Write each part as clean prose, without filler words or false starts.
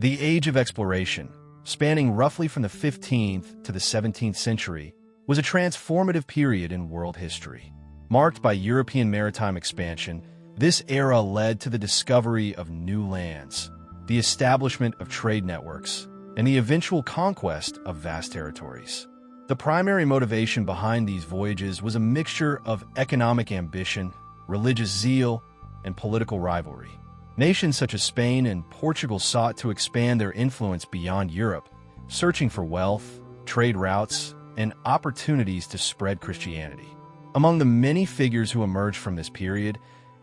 The Age of Exploration, spanning roughly from the 15th to the 17th century, was a transformative period in world history. Marked by European maritime expansion, this era led to the discovery of new lands, the establishment of trade networks, and the eventual conquest of vast territories. The primary motivation behind these voyages was a mixture of economic ambition, religious zeal, and political rivalry. Nations such as Spain and Portugal sought to expand their influence beyond Europe, searching for wealth, trade routes, and opportunities to spread Christianity. Among the many figures who emerged from this period,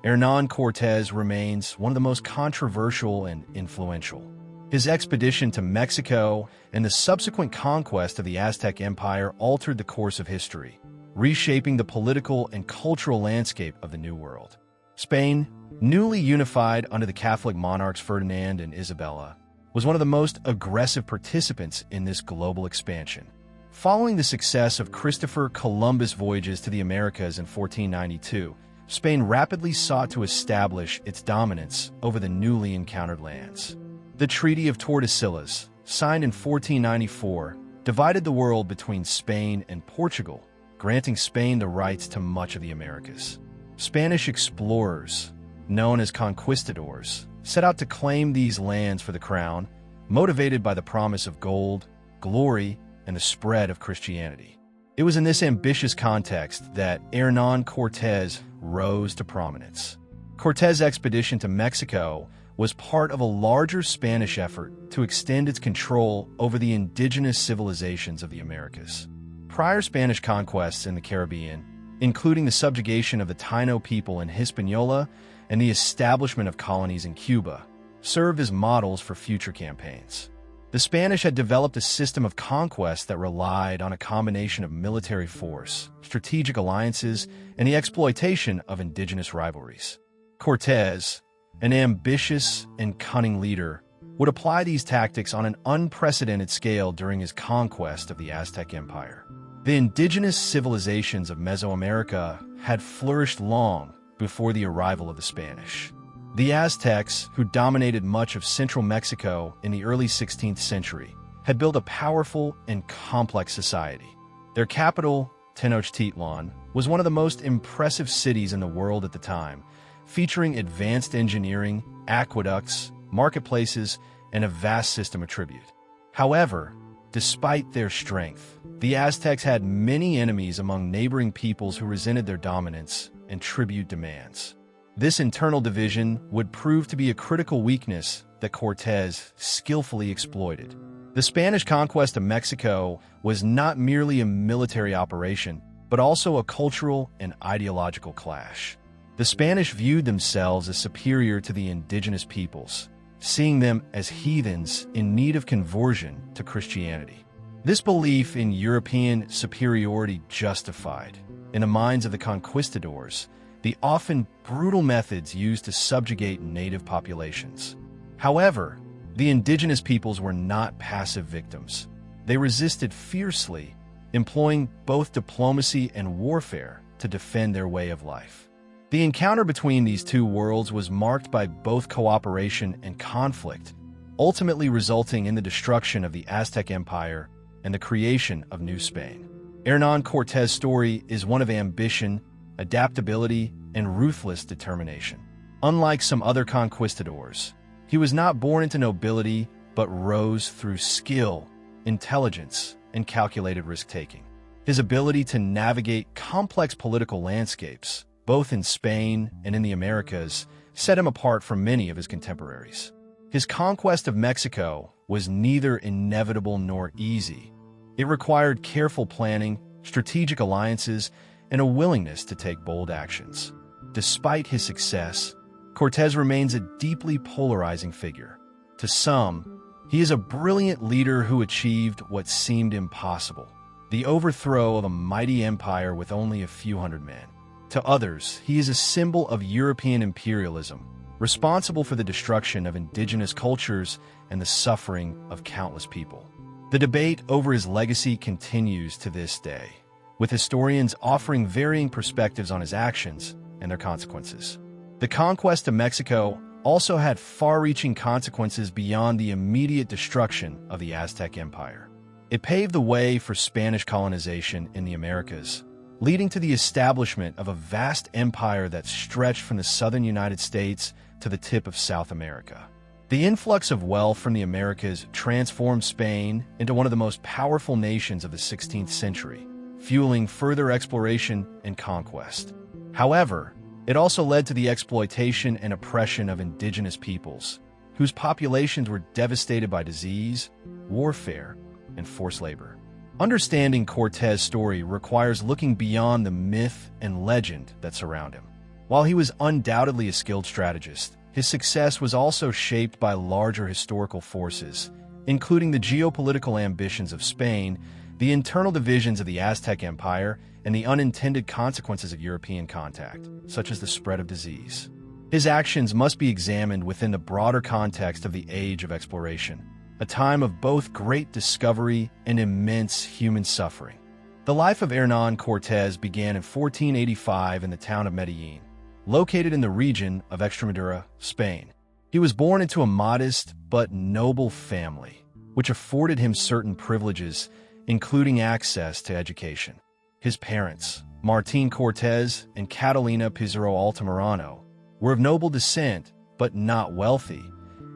Hernán Cortés remains one of the most controversial and influential. His expedition to Mexico and the subsequent conquest of the Aztec Empire altered the course of history, reshaping the political and cultural landscape of the New World. Spain, newly unified under the Catholic monarchs Ferdinand and Isabella, was one of the most aggressive participants in this global expansion. Following the success of Christopher Columbus' voyages to the Americas in 1492, Spain rapidly sought to establish its dominance over the newly encountered lands. The Treaty of Tordesillas, signed in 1494, divided the world between Spain and Portugal, granting Spain the rights to much of the Americas. Spanish explorers, known as conquistadors, set out to claim these lands for the crown, motivated by the promise of gold, glory, and the spread of Christianity. It was in this ambitious context that Hernán Cortés rose to prominence. Cortés' expedition to Mexico was part of a larger Spanish effort to extend its control over the indigenous civilizations of the Americas. Prior Spanish conquests in the Caribbean, including the subjugation of the Taino people in Hispaniola and the establishment of colonies in Cuba, served as models for future campaigns. The Spanish had developed a system of conquest that relied on a combination of military force, strategic alliances, and the exploitation of indigenous rivalries. Cortés, an ambitious and cunning leader, would apply these tactics on an unprecedented scale during his conquest of the Aztec Empire. The indigenous civilizations of Mesoamerica had flourished long before the arrival of the Spanish. The Aztecs, who dominated much of central Mexico in the early 16th century, had built a powerful and complex society. Their capital, Tenochtitlan, was one of the most impressive cities in the world at the time, featuring advanced engineering, aqueducts, marketplaces, and a vast system of tribute. However, despite their strength, the Aztecs had many enemies among neighboring peoples who resented their dominance and tribute demands. This internal division would prove to be a critical weakness that Cortés skillfully exploited. The Spanish conquest of Mexico was not merely a military operation, but also a cultural and ideological clash. The Spanish viewed themselves as superior to the indigenous peoples, seeing them as heathens in need of conversion to Christianity. This belief in European superiority justified, in the minds of the conquistadors, the often brutal methods used to subjugate native populations. However, the indigenous peoples were not passive victims. They resisted fiercely, employing both diplomacy and warfare to defend their way of life. The encounter between these two worlds was marked by both cooperation and conflict, ultimately resulting in the destruction of the Aztec Empire and the creation of New Spain. Hernán Cortés' story is one of ambition, adaptability, and ruthless determination. Unlike some other conquistadors, he was not born into nobility, but rose through skill, intelligence, and calculated risk-taking. His ability to navigate complex political landscapes, both in Spain and in the Americas, set him apart from many of his contemporaries. His conquest of Mexico was neither inevitable nor easy. It required careful planning, strategic alliances, and a willingness to take bold actions. Despite his success, Cortés remains a deeply polarizing figure. To some, he is a brilliant leader who achieved what seemed impossible, the overthrow of a mighty empire with only a few hundred men. To others, he is a symbol of European imperialism, responsible for the destruction of indigenous cultures and the suffering of countless people. The debate over his legacy continues to this day, with historians offering varying perspectives on his actions and their consequences. The conquest of Mexico also had far-reaching consequences beyond the immediate destruction of the Aztec Empire. It paved the way for Spanish colonization in the Americas, leading to the establishment of a vast empire that stretched from the southern United States to the tip of South America. The influx of wealth from the Americas transformed Spain into one of the most powerful nations of the 16th century, fueling further exploration and conquest. However, it also led to the exploitation and oppression of indigenous peoples, whose populations were devastated by disease, warfare, and forced labor. Understanding Cortés' story requires looking beyond the myth and legend that surround him. While he was undoubtedly a skilled strategist, his success was also shaped by larger historical forces, including the geopolitical ambitions of Spain, the internal divisions of the Aztec Empire, and the unintended consequences of European contact, such as the spread of disease. His actions must be examined within the broader context of the Age of Exploration, a time of both great discovery and immense human suffering. The life of Hernán Cortés began in 1485 in the town of Medellín, located in the region of Extremadura, Spain. He was born into a modest but noble family, which afforded him certain privileges, including access to education. His parents, Martín Cortés and Catalina Pizarro Altamirano, were of noble descent but not wealthy,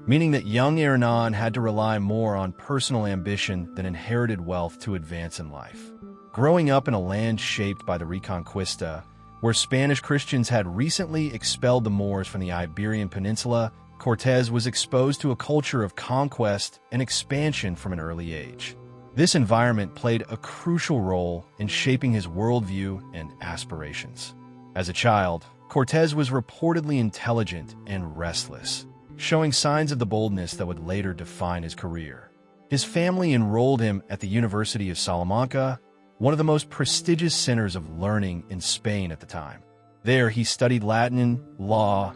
meaning that young Hernán had to rely more on personal ambition than inherited wealth to advance in life. Growing up in a land shaped by the Reconquista, where Spanish Christians had recently expelled the Moors from the Iberian Peninsula, Cortés was exposed to a culture of conquest and expansion from an early age. This environment played a crucial role in shaping his worldview and aspirations. As a child, Cortés was reportedly intelligent and restless, showing signs of the boldness that would later define his career. His family enrolled him at the University of Salamanca, one of the most prestigious centers of learning in Spain at the time. There, he studied Latin, law,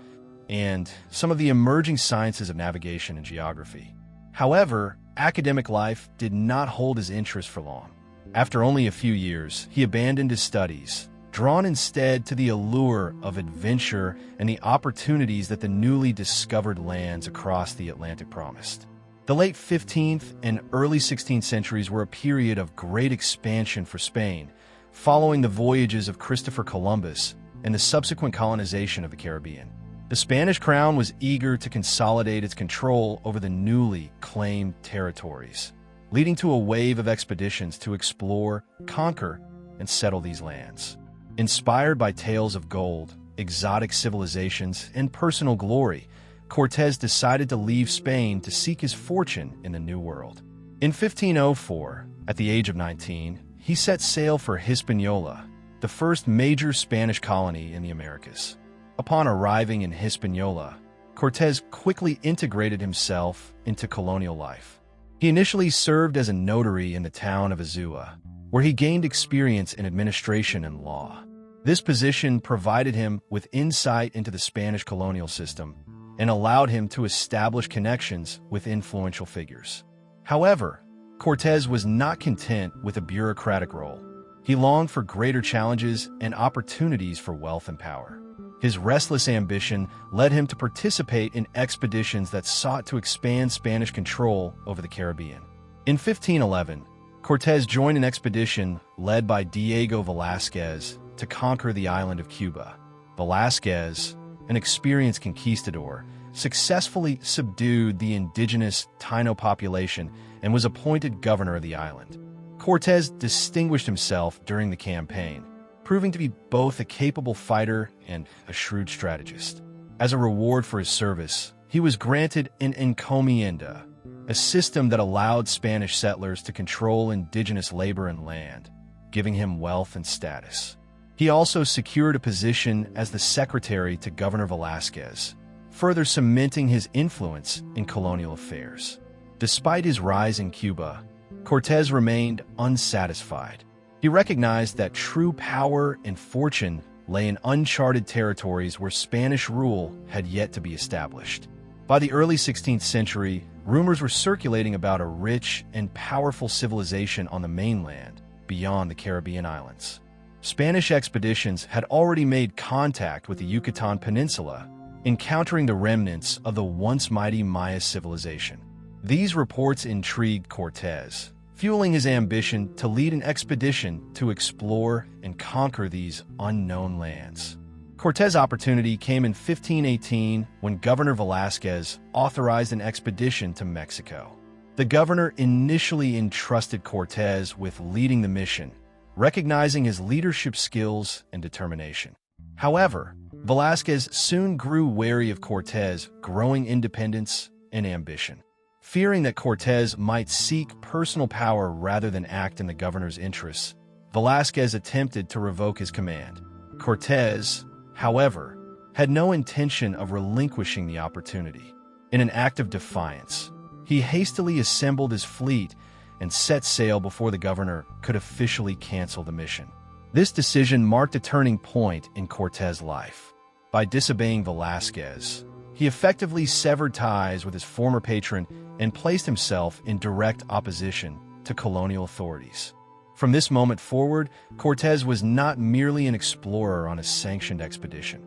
and some of the emerging sciences of navigation and geography. However, academic life did not hold his interest for long. After only a few years, he abandoned his studies, drawn instead to the allure of adventure and the opportunities that the newly discovered lands across the Atlantic promised. The late 15th and early 16th centuries were a period of great expansion for Spain, following the voyages of Christopher Columbus and the subsequent colonization of the Caribbean. The Spanish crown was eager to consolidate its control over the newly claimed territories, leading to a wave of expeditions to explore, conquer, and settle these lands. Inspired by tales of gold, exotic civilizations, and personal glory, Cortés decided to leave Spain to seek his fortune in the New World. In 1504, at the age of 19, he set sail for Hispaniola, the first major Spanish colony in the Americas. Upon arriving in Hispaniola, Cortés quickly integrated himself into colonial life. He initially served as a notary in the town of Azua, where he gained experience in administration and law. This position provided him with insight into the Spanish colonial system and allowed him to establish connections with influential figures. However, Cortés was not content with a bureaucratic role. He longed for greater challenges and opportunities for wealth and power. His restless ambition led him to participate in expeditions that sought to expand Spanish control over the Caribbean. In 1511, Cortés joined an expedition led by Diego Velázquez to conquer the island of Cuba. Velázquez, an experienced conquistador, successfully subdued the indigenous Taino population and was appointed governor of the island. Cortés distinguished himself during the campaign, proving to be both a capable fighter and a shrewd strategist. As a reward for his service, he was granted an encomienda, a system that allowed Spanish settlers to control indigenous labor and land, giving him wealth and status. He also secured a position as the secretary to Governor Velázquez, further cementing his influence in colonial affairs. Despite his rise in Cuba, Cortés remained unsatisfied. He recognized that true power and fortune lay in uncharted territories where Spanish rule had yet to be established. By the early 16th century, rumors were circulating about a rich and powerful civilization on the mainland beyond the Caribbean islands. Spanish expeditions had already made contact with the Yucatan Peninsula, encountering the remnants of the once mighty Maya civilization. These reports intrigued Cortés, fueling his ambition to lead an expedition to explore and conquer these unknown lands. Cortés' opportunity came in 1518 when Governor Velázquez authorized an expedition to Mexico. The governor initially entrusted Cortés with leading the mission, recognizing his leadership skills and determination. However, Velázquez soon grew wary of Cortés' growing independence and ambition. Fearing that Cortés might seek personal power rather than act in the governor's interests, Velázquez attempted to revoke his command. Cortés, however, had no intention of relinquishing the opportunity. In an act of defiance, he hastily assembled his fleet and set sail before the governor could officially cancel the mission. This decision marked a turning point in Cortés' life. By disobeying Velázquez, he effectively severed ties with his former patron and placed himself in direct opposition to colonial authorities. From this moment forward, Cortés was not merely an explorer on a sanctioned expedition.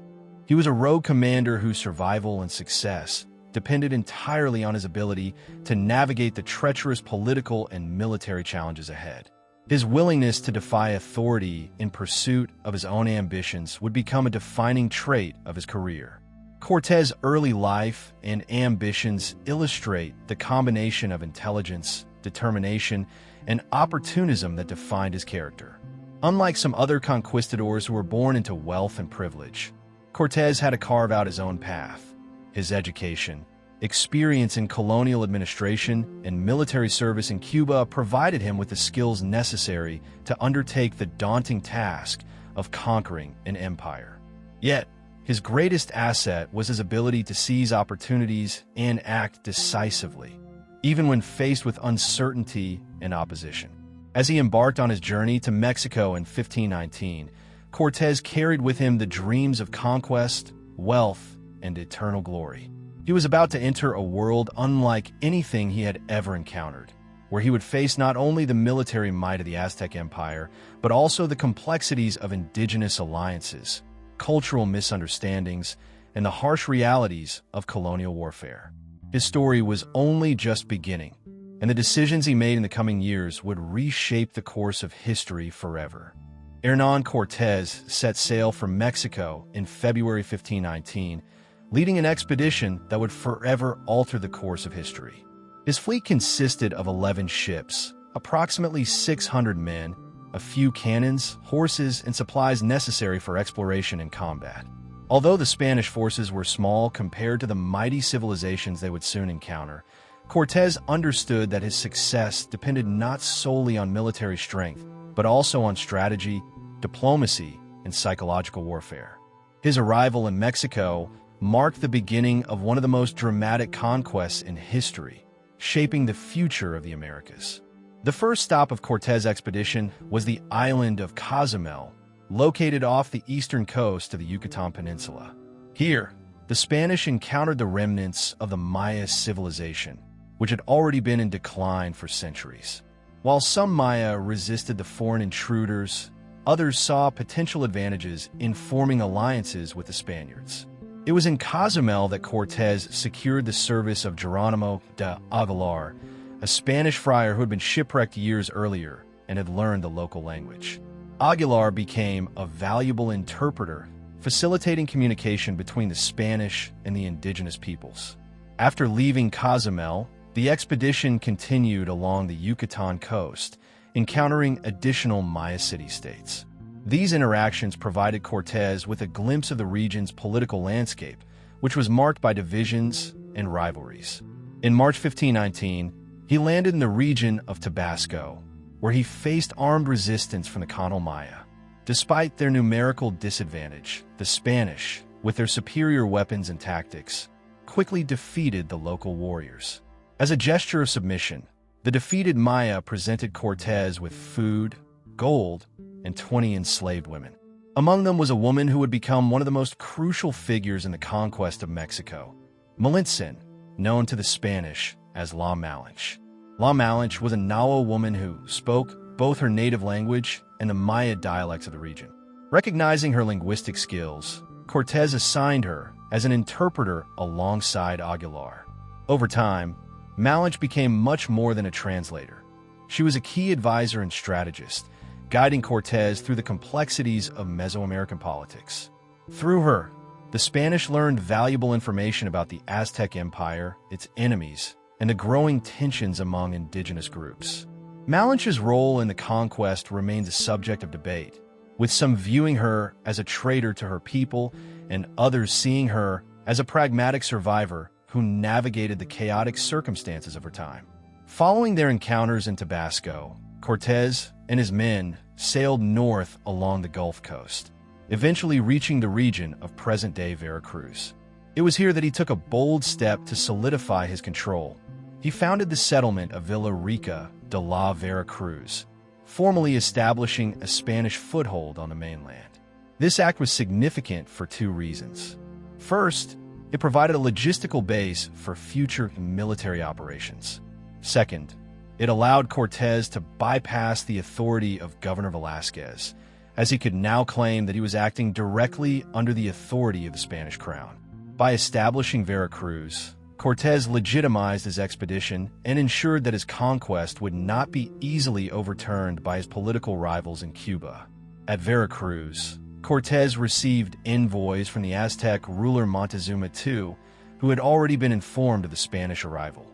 He was a rogue commander whose survival and success depended entirely on his ability to navigate the treacherous political and military challenges ahead. His willingness to defy authority in pursuit of his own ambitions would become a defining trait of his career. Cortés' early life and ambitions illustrate the combination of intelligence, determination, and opportunism that defined his character. Unlike some other conquistadors who were born into wealth and privilege, Cortés had to carve out his own path. His education, experience in colonial administration, and military service in Cuba provided him with the skills necessary to undertake the daunting task of conquering an empire. Yet, his greatest asset was his ability to seize opportunities and act decisively, even when faced with uncertainty and opposition. As he embarked on his journey to Mexico in 1519, Cortés carried with him the dreams of conquest, wealth, and eternal glory. He was about to enter a world unlike anything he had ever encountered, where he would face not only the military might of the Aztec Empire, but also the complexities of indigenous alliances, cultural misunderstandings, and the harsh realities of colonial warfare. His story was only just beginning, and the decisions he made in the coming years would reshape the course of history forever. Hernán Cortés set sail from Mexico in February 1519, leading an expedition that would forever alter the course of history. His fleet consisted of 11 ships, approximately 600 men, a few cannons, horses, and supplies necessary for exploration and combat. Although the Spanish forces were small compared to the mighty civilizations they would soon encounter, Cortés understood that his success depended not solely on military strength, but also on strategy, diplomacy, and psychological warfare. His arrival in Mexico marked the beginning of one of the most dramatic conquests in history, shaping the future of the Americas. The first stop of Cortés' expedition was the island of Cozumel, located off the eastern coast of the Yucatan Peninsula. Here, the Spanish encountered the remnants of the Maya civilization, which had already been in decline for centuries. While some Maya resisted the foreign intruders, others saw potential advantages in forming alliances with the Spaniards. It was in Cozumel that Cortés secured the service of Geronimo de Aguilar, a Spanish friar who had been shipwrecked years earlier and had learned the local language. Aguilar became a valuable interpreter, facilitating communication between the Spanish and the indigenous peoples. After leaving Cozumel, the expedition continued along the Yucatan coast, encountering additional Maya city-states. These interactions provided Cortés with a glimpse of the region's political landscape, which was marked by divisions and rivalries. In March 1519, he landed in the region of Tabasco, where he faced armed resistance from the Kanal Maya. Despite their numerical disadvantage, the Spanish, with their superior weapons and tactics, quickly defeated the local warriors. As a gesture of submission, the defeated Maya presented Cortés with food, gold, and 20 enslaved women. Among them was a woman who would become one of the most crucial figures in the conquest of Mexico, Malintzin, known to the Spanish as La Malinche. La Malinche was a Nahua woman who spoke both her native language and the Maya dialects of the region. Recognizing her linguistic skills, Cortés assigned her as an interpreter alongside Aguilar. Over time, Malinche became much more than a translator. She was a key advisor and strategist, guiding Cortés through the complexities of Mesoamerican politics. Through her, the Spanish learned valuable information about the Aztec Empire, its enemies, and the growing tensions among indigenous groups. Malinche's role in the conquest remains a subject of debate, with some viewing her as a traitor to her people and others seeing her as a pragmatic survivor who navigated the chaotic circumstances of her time. Following their encounters in Tabasco, Cortés and his men sailed north along the Gulf Coast, eventually reaching the region of present-day Veracruz. It was here that he took a bold step to solidify his control. He founded the settlement of Villa Rica de la Veracruz, formally establishing a Spanish foothold on the mainland. This act was significant for two reasons. First, it provided a logistical base for future military operations. Second, it allowed Cortés to bypass the authority of Governor Velázquez, as he could now claim that he was acting directly under the authority of the Spanish crown. By establishing Veracruz, Cortés legitimized his expedition and ensured that his conquest would not be easily overturned by his political rivals in Cuba. At Veracruz, Cortés received envoys from the Aztec ruler Montezuma II, who had already been informed of the Spanish arrival.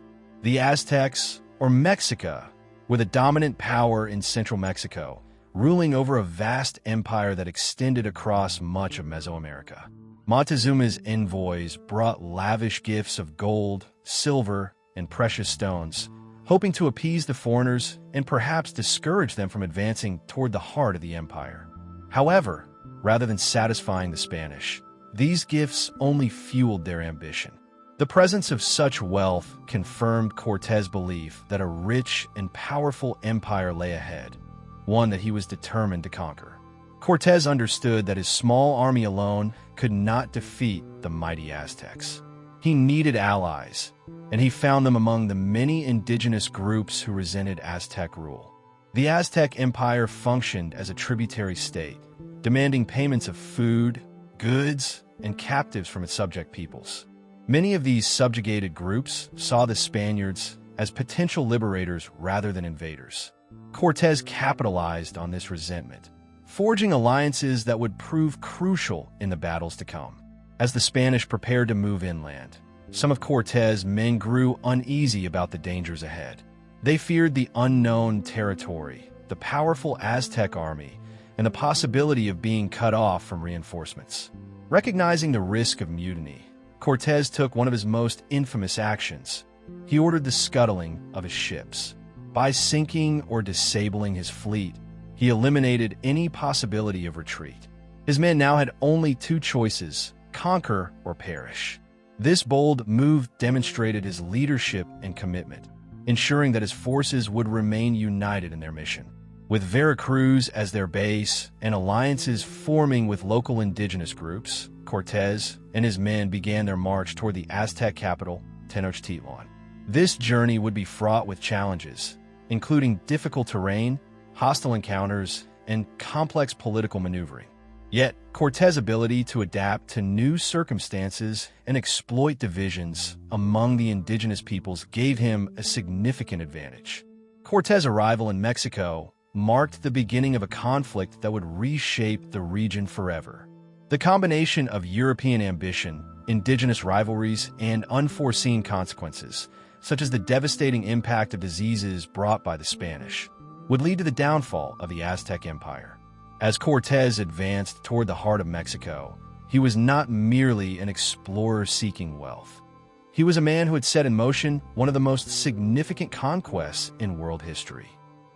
The Aztecs, or Mexica, were the dominant power in central Mexico, ruling over a vast empire that extended across much of Mesoamerica. Montezuma's envoys brought lavish gifts of gold, silver, and precious stones, hoping to appease the foreigners and perhaps discourage them from advancing toward the heart of the empire. However, rather than satisfying the Spanish, these gifts only fueled their ambition. The presence of such wealth confirmed Cortés' belief that a rich and powerful empire lay ahead, one that he was determined to conquer. Cortés understood that his small army alone could not defeat the mighty Aztecs. He needed allies, and he found them among the many indigenous groups who resented Aztec rule. The Aztec Empire functioned as a tributary state, demanding payments of food, goods, and captives from its subject peoples. Many of these subjugated groups saw the Spaniards as potential liberators rather than invaders. Cortés capitalized on this resentment, forging alliances that would prove crucial in the battles to come. As the Spanish prepared to move inland, some of Cortés' men grew uneasy about the dangers ahead. They feared the unknown territory, the powerful Aztec army, and the possibility of being cut off from reinforcements. Recognizing the risk of mutiny, Cortés took one of his most infamous actions. He ordered the scuttling of his ships. By sinking or disabling his fleet, he eliminated any possibility of retreat. His men now had only two choices: conquer or perish. This bold move demonstrated his leadership and commitment, ensuring that his forces would remain united in their mission. With Veracruz as their base and alliances forming with local indigenous groups, Cortés and his men began their march toward the Aztec capital, Tenochtitlan. This journey would be fraught with challenges, including difficult terrain, hostile encounters, and complex political maneuvering. Yet, Cortés' ability to adapt to new circumstances and exploit divisions among the indigenous peoples gave him a significant advantage. Cortés' arrival in Mexico marked the beginning of a conflict that would reshape the region forever. The combination of European ambition, indigenous rivalries, and unforeseen consequences, such as the devastating impact of diseases brought by the Spanish, would lead to the downfall of the Aztec Empire. As Cortés advanced toward the heart of Mexico, he was not merely an explorer seeking wealth. He was a man who had set in motion one of the most significant conquests in world history.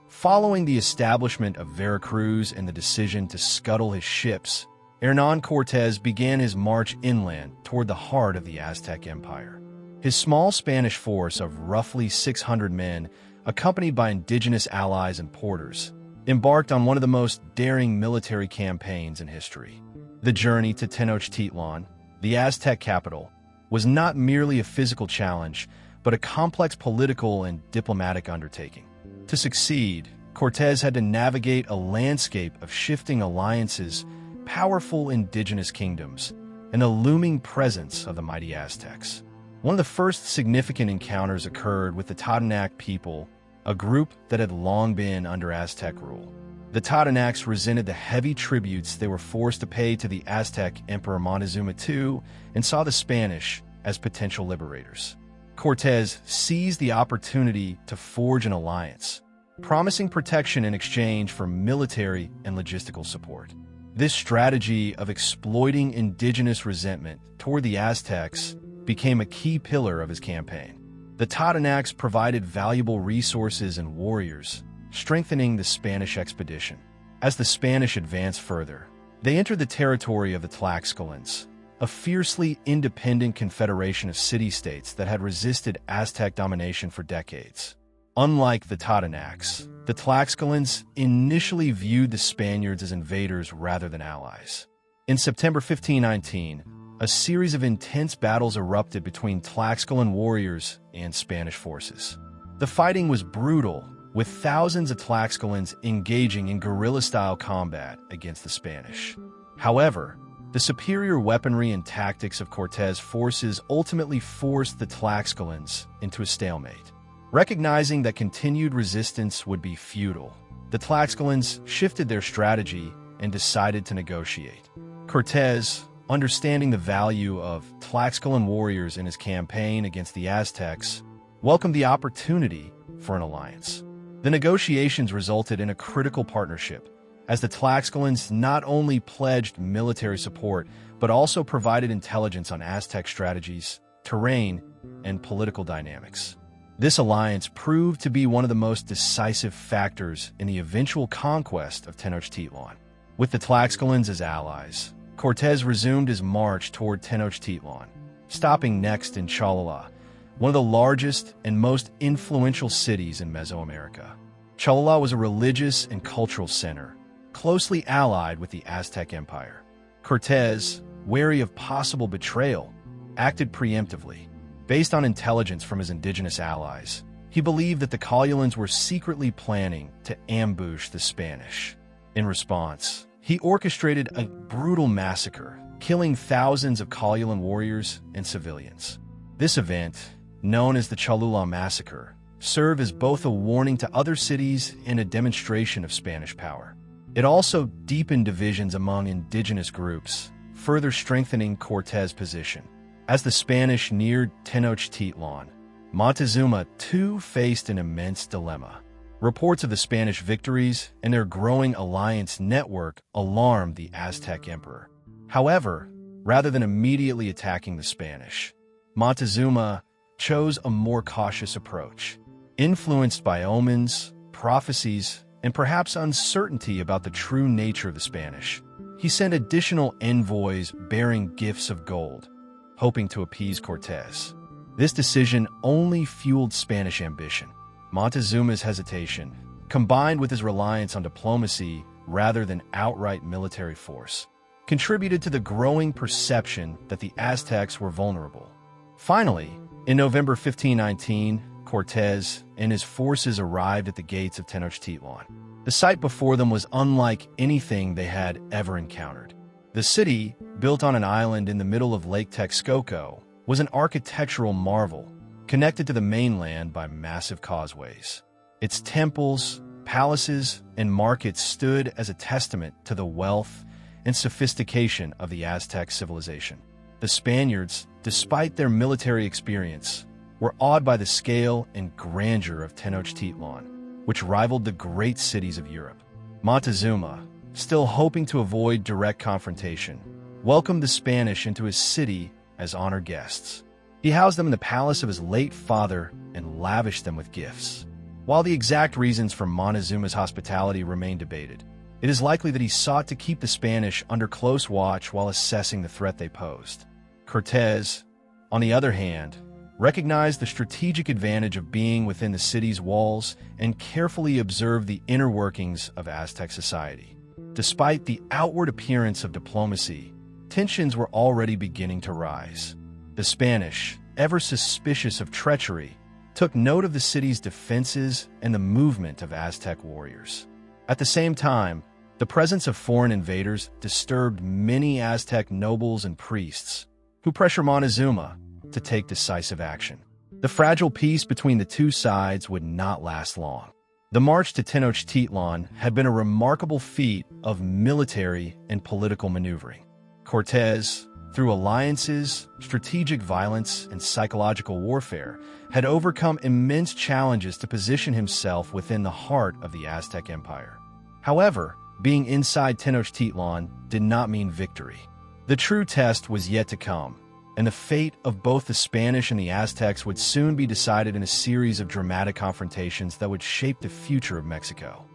Following the establishment of Veracruz and the decision to scuttle his ships, Hernán Cortés began his march inland toward the heart of the Aztec Empire. His small Spanish force of roughly 600 men, accompanied by indigenous allies and porters, embarked on one of the most daring military campaigns in history. The journey to Tenochtitlan, the Aztec capital, was not merely a physical challenge, but a complex political and diplomatic undertaking. To succeed, Cortés had to navigate a landscape of shifting alliances, powerful indigenous kingdoms, and the looming presence of the mighty Aztecs. One of the first significant encounters occurred with the Totonac people, a group that had long been under Aztec rule. The Totonacs resented the heavy tributes they were forced to pay to the Aztec Emperor Montezuma II and saw the Spanish as potential liberators. Cortés seized the opportunity to forge an alliance, promising protection in exchange for military and logistical support. This strategy of exploiting indigenous resentment toward the Aztecs became a key pillar of his campaign. The Totonacs provided valuable resources and warriors, strengthening the Spanish expedition. As the Spanish advanced further, they entered the territory of the Tlaxcalans, a fiercely independent confederation of city-states that had resisted Aztec domination for decades. Unlike the Totonacs, the Tlaxcalans initially viewed the Spaniards as invaders rather than allies. In September 1519, a series of intense battles erupted between Tlaxcalan warriors and Spanish forces. The fighting was brutal, with thousands of Tlaxcalans engaging in guerrilla-style combat against the Spanish. However, the superior weaponry and tactics of Cortés' forces ultimately forced the Tlaxcalans into a stalemate. Recognizing that continued resistance would be futile, the Tlaxcalans shifted their strategy and decided to negotiate. Cortés, understanding the value of Tlaxcalan warriors in his campaign against the Aztecs, welcomed the opportunity for an alliance. The negotiations resulted in a critical partnership, as the Tlaxcalans not only pledged military support, but also provided intelligence on Aztec strategies, terrain, and political dynamics. This alliance proved to be one of the most decisive factors in the eventual conquest of Tenochtitlan. With the Tlaxcalans as allies, Cortés resumed his march toward Tenochtitlan, stopping next in Cholula, one of the largest and most influential cities in Mesoamerica. Cholula was a religious and cultural center, closely allied with the Aztec Empire. Cortés, wary of possible betrayal, acted preemptively. Based on intelligence from his indigenous allies, he believed that the Colulans were secretly planning to ambush the Spanish. In response, he orchestrated a brutal massacre, killing thousands of Colulan warriors and civilians. This event, known as the Cholula Massacre, served as both a warning to other cities and a demonstration of Spanish power. It also deepened divisions among indigenous groups, further strengthening Cortés' position. As the Spanish neared Tenochtitlan, Montezuma too faced an immense dilemma. Reports of the Spanish victories and their growing alliance network alarmed the Aztec emperor. However, rather than immediately attacking the Spanish, Montezuma chose a more cautious approach. Influenced by omens, prophecies, and perhaps uncertainty about the true nature of the Spanish, he sent additional envoys bearing gifts of gold, hoping to appease Cortés. This decision only fueled Spanish ambition. Montezuma's hesitation, combined with his reliance on diplomacy rather than outright military force, contributed to the growing perception that the Aztecs were vulnerable. Finally, in November 1519, Cortés and his forces arrived at the gates of Tenochtitlan. The sight before them was unlike anything they had ever encountered. The city, built on an island in the middle of Lake Texcoco, was an architectural marvel, connected to the mainland by massive causeways. Its temples, palaces, and markets stood as a testament to the wealth and sophistication of the Aztec civilization. The Spaniards, despite their military experience, were awed by the scale and grandeur of Tenochtitlan, which rivaled the great cities of Europe. Montezuma, still hoping to avoid direct confrontation, welcomed the Spanish into his city as honored guests. He housed them in the palace of his late father and lavished them with gifts. While the exact reasons for Montezuma's hospitality remain debated, it is likely that he sought to keep the Spanish under close watch while assessing the threat they posed. Cortés, on the other hand, recognized the strategic advantage of being within the city's walls and carefully observed the inner workings of Aztec society. Despite the outward appearance of diplomacy, tensions were already beginning to rise. The Spanish, ever suspicious of treachery, took note of the city's defenses and the movement of Aztec warriors. At the same time, The presence of foreign invaders disturbed many Aztec nobles and priests, who pressured Montezuma to take decisive action. The fragile peace between the two sides would not last long. The march to Tenochtitlan had been a remarkable feat of military and political maneuvering. Cortés, through alliances, strategic violence, and psychological warfare, had overcome immense challenges to position himself within the heart of the Aztec Empire. However, being inside Tenochtitlan did not mean victory. The true test was yet to come, and the fate of both the Spanish and the Aztecs would soon be decided in a series of dramatic confrontations that would shape the future of Mexico.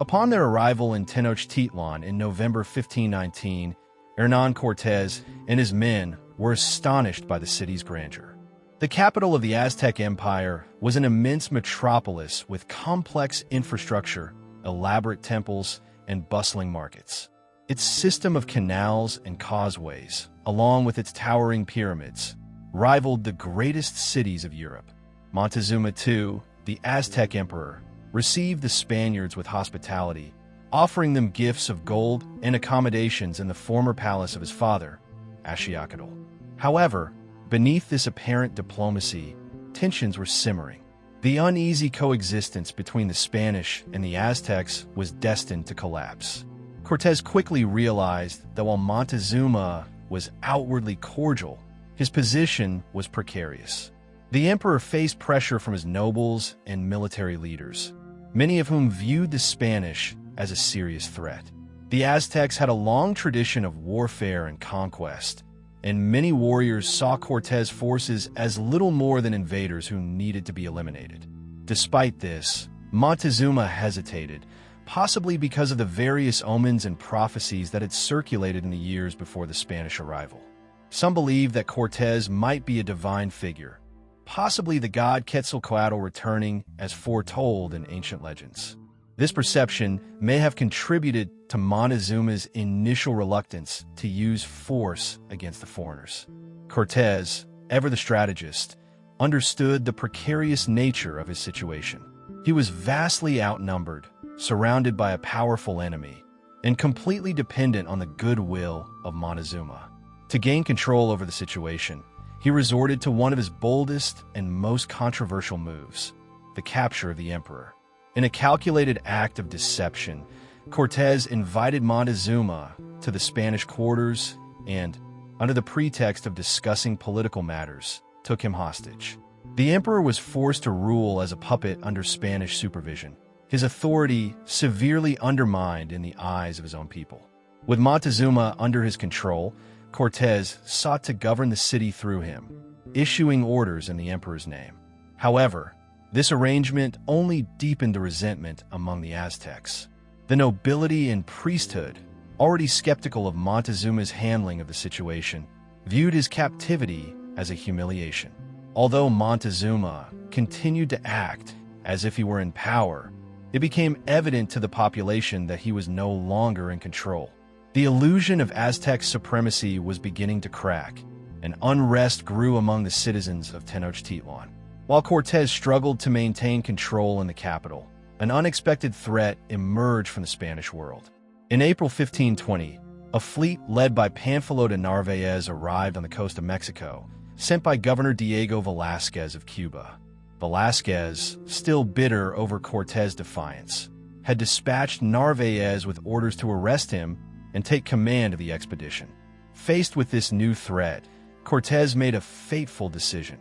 Upon their arrival in Tenochtitlan in November 1519, Hernán Cortés and his men were astonished by the city's grandeur. The capital of the Aztec Empire was an immense metropolis with complex infrastructure, elaborate temples, and bustling markets. Its system of canals and causeways, along with its towering pyramids, rivaled the greatest cities of Europe. Montezuma II, the Aztec emperor, received the Spaniards with hospitality, offering them gifts of gold and accommodations in the former palace of his father, Axayacatl. However, beneath this apparent diplomacy, tensions were simmering. The uneasy coexistence between the Spanish and the Aztecs was destined to collapse. Cortés quickly realized that while Montezuma was outwardly cordial, his position was precarious. The emperor faced pressure from his nobles and military leaders, many of whom viewed the Spanish as a serious threat. The Aztecs had a long tradition of warfare and conquest, and many warriors saw Cortés' forces as little more than invaders who needed to be eliminated. Despite this, Montezuma hesitated, possibly because of the various omens and prophecies that had circulated in the years before the Spanish arrival. Some believed that Cortés might be a divine figure, possibly the god Quetzalcoatl returning as foretold in ancient legends. This perception may have contributed to Montezuma's initial reluctance to use force against the foreigners. Cortés, ever the strategist, understood the precarious nature of his situation. He was vastly outnumbered, surrounded by a powerful enemy, and completely dependent on the goodwill of Montezuma. To gain control over the situation, he resorted to one of his boldest and most controversial moves, the capture of the emperor. In a calculated act of deception, Cortés invited Montezuma to the Spanish quarters and, under the pretext of discussing political matters, took him hostage. The emperor was forced to rule as a puppet under Spanish supervision, his authority severely undermined in the eyes of his own people. With Montezuma under his control, Cortés sought to govern the city through him, issuing orders in the emperor's name. However, this arrangement only deepened the resentment among the Aztecs. The nobility and priesthood, already skeptical of Montezuma's handling of the situation, viewed his captivity as a humiliation. Although Montezuma continued to act as if he were in power, it became evident to the population that he was no longer in control. The illusion of Aztec supremacy was beginning to crack, and unrest grew among the citizens of Tenochtitlan. While Cortés struggled to maintain control in the capital, an unexpected threat emerged from the Spanish world. In April 1520, a fleet led by Pánfilo de Narváez arrived on the coast of Mexico, sent by Governor Diego Velázquez of Cuba. Velázquez, still bitter over Cortés' defiance, had dispatched Narváez with orders to arrest him and take command of the expedition. Faced with this new threat, Cortés made a fateful decision.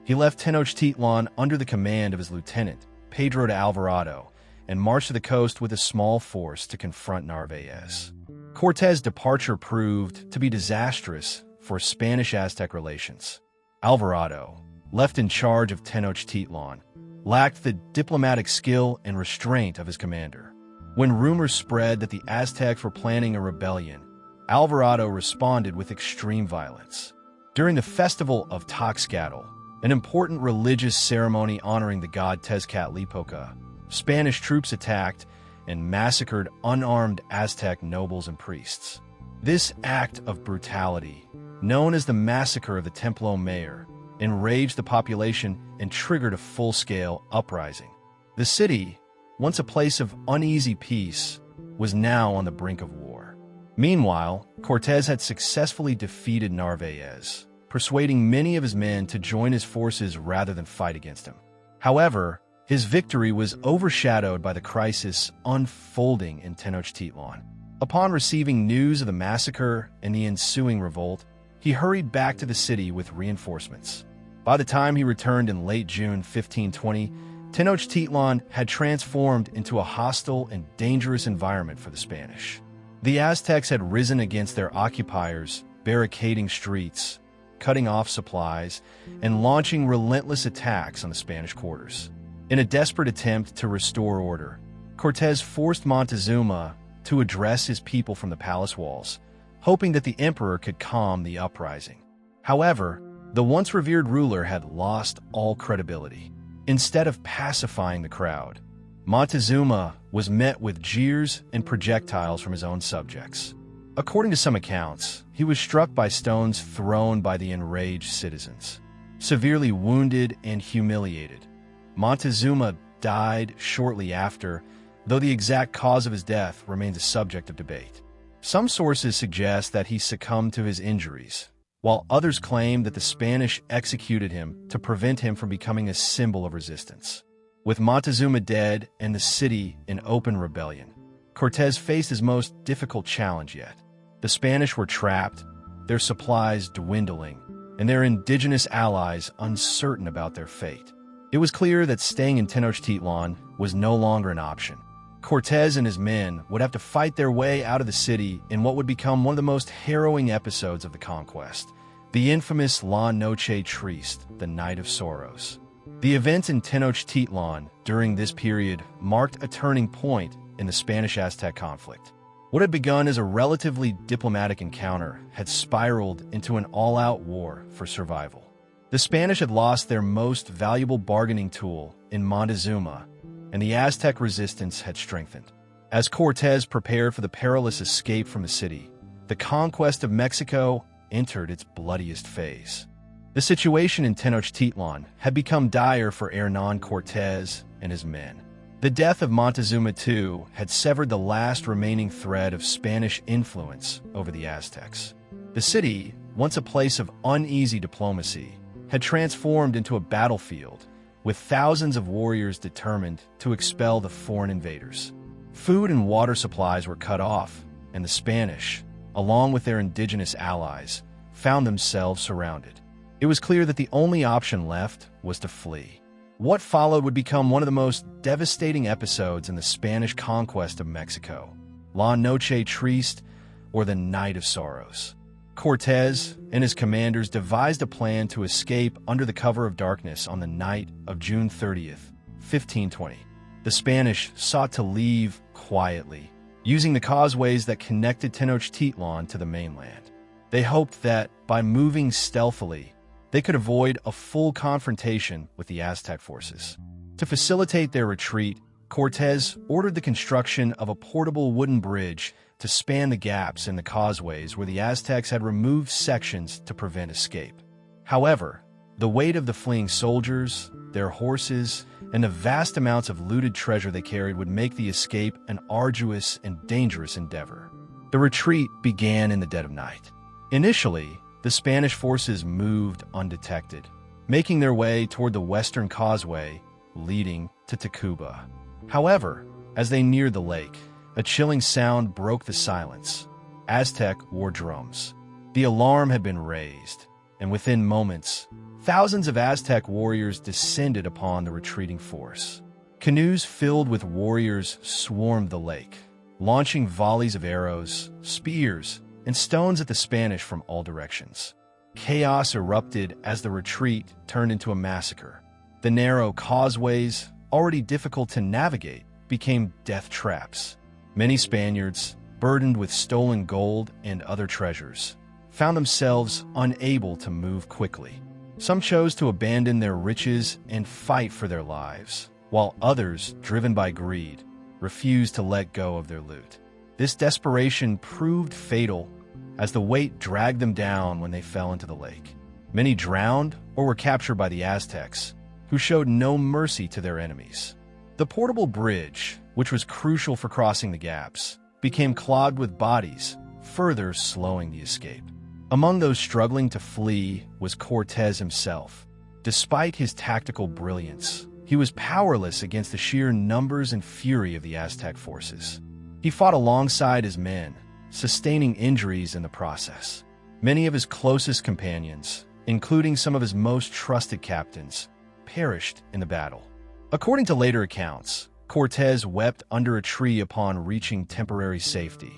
He left Tenochtitlan under the command of his lieutenant, Pedro de Alvarado, and marched to the coast with a small force to confront Narváez. Cortés' departure proved to be disastrous for Spanish-Aztec relations. Alvarado, left in charge of Tenochtitlan, lacked the diplomatic skill and restraint of his commander. When rumors spread that the Aztecs were planning a rebellion, Alvarado responded with extreme violence. During the festival of Toxcatl, an important religious ceremony honoring the god Tezcatlipoca, Spanish troops attacked and massacred unarmed Aztec nobles and priests. This act of brutality, known as the Massacre of the Templo Mayor, enraged the population and triggered a full-scale uprising. The city, once a place of uneasy peace, was now on the brink of war. Meanwhile, Cortés had successfully defeated Narvaez, persuading many of his men to join his forces rather than fight against him. However, his victory was overshadowed by the crisis unfolding in Tenochtitlan. Upon receiving news of the massacre and the ensuing revolt, he hurried back to the city with reinforcements. By the time he returned in late June 1520, Tenochtitlan had transformed into a hostile and dangerous environment for the Spanish. The Aztecs had risen against their occupiers, barricading streets, cutting off supplies, and launching relentless attacks on the Spanish quarters. In a desperate attempt to restore order, Cortés forced Montezuma to address his people from the palace walls, hoping that the emperor could calm the uprising. However, the once revered ruler had lost all credibility. Instead of pacifying the crowd, Montezuma was met with jeers and projectiles from his own subjects. According to some accounts, he was struck by stones thrown by the enraged citizens. Severely wounded and humiliated, Montezuma died shortly after, though the exact cause of his death remains a subject of debate. Some sources suggest that he succumbed to his injuries, while others claim that the Spanish executed him to prevent him from becoming a symbol of resistance. With Montezuma dead and the city in open rebellion, Cortés faced his most difficult challenge yet. The Spanish were trapped, their supplies dwindling, and their indigenous allies uncertain about their fate. It was clear that staying in Tenochtitlan was no longer an option. Cortés and his men would have to fight their way out of the city in what would become one of the most harrowing episodes of the conquest, the infamous La Noche Triste, the Night of Sorrows. The events in Tenochtitlan during this period marked a turning point in the Spanish-Aztec conflict. What had begun as a relatively diplomatic encounter had spiraled into an all-out war for survival. The Spanish had lost their most valuable bargaining tool in Montezuma, and the Aztec resistance had strengthened. As Cortés prepared for the perilous escape from the city, the conquest of Mexico entered its bloodiest phase. The situation in Tenochtitlan had become dire for Hernán Cortés and his men. The death of Montezuma II had severed the last remaining thread of Spanish influence over the Aztecs. The city, once a place of uneasy diplomacy, had transformed into a battlefield, with thousands of warriors determined to expel the foreign invaders. Food and water supplies were cut off, and the Spanish, along with their indigenous allies, found themselves surrounded. It was clear that the only option left was to flee. What followed would become one of the most devastating episodes in the Spanish conquest of Mexico, La Noche Triste, or the Night of Sorrows. Cortés and his commanders devised a plan to escape under the cover of darkness on the night of June 30th, 1520. The Spanish sought to leave quietly, using the causeways that connected Tenochtitlan to the mainland. They hoped that, by moving stealthily, they could avoid a full confrontation with the Aztec forces. To facilitate their retreat, Cortés ordered the construction of a portable wooden bridge to span the gaps in the causeways where the Aztecs had removed sections to prevent escape. However, the weight of the fleeing soldiers, their horses, and the vast amounts of looted treasure they carried would make the escape an arduous and dangerous endeavor. The retreat began in the dead of night. Initially, the Spanish forces moved undetected, making their way toward the western causeway leading to Tacuba. However, as they neared the lake, a chilling sound broke the silence. Aztec war drums. The alarm had been raised, and within moments, thousands of Aztec warriors descended upon the retreating force. Canoes filled with warriors swarmed the lake, launching volleys of arrows, spears, and stones at the Spanish from all directions. Chaos erupted as the retreat turned into a massacre. The narrow causeways, already difficult to navigate, became death traps. Many Spaniards, burdened with stolen gold and other treasures, found themselves unable to move quickly. Some chose to abandon their riches and fight for their lives, while others, driven by greed, refused to let go of their loot. This desperation proved fatal as the weight dragged them down when they fell into the lake. Many drowned or were captured by the Aztecs, who showed no mercy to their enemies. The portable bridge, which was crucial for crossing the gaps, became clogged with bodies, further slowing the escape. Among those struggling to flee was Cortés himself. Despite his tactical brilliance, he was powerless against the sheer numbers and fury of the Aztec forces. He fought alongside his men, sustaining injuries in the process. Many of his closest companions, including some of his most trusted captains, perished in the battle. According to later accounts, Cortés wept under a tree upon reaching temporary safety,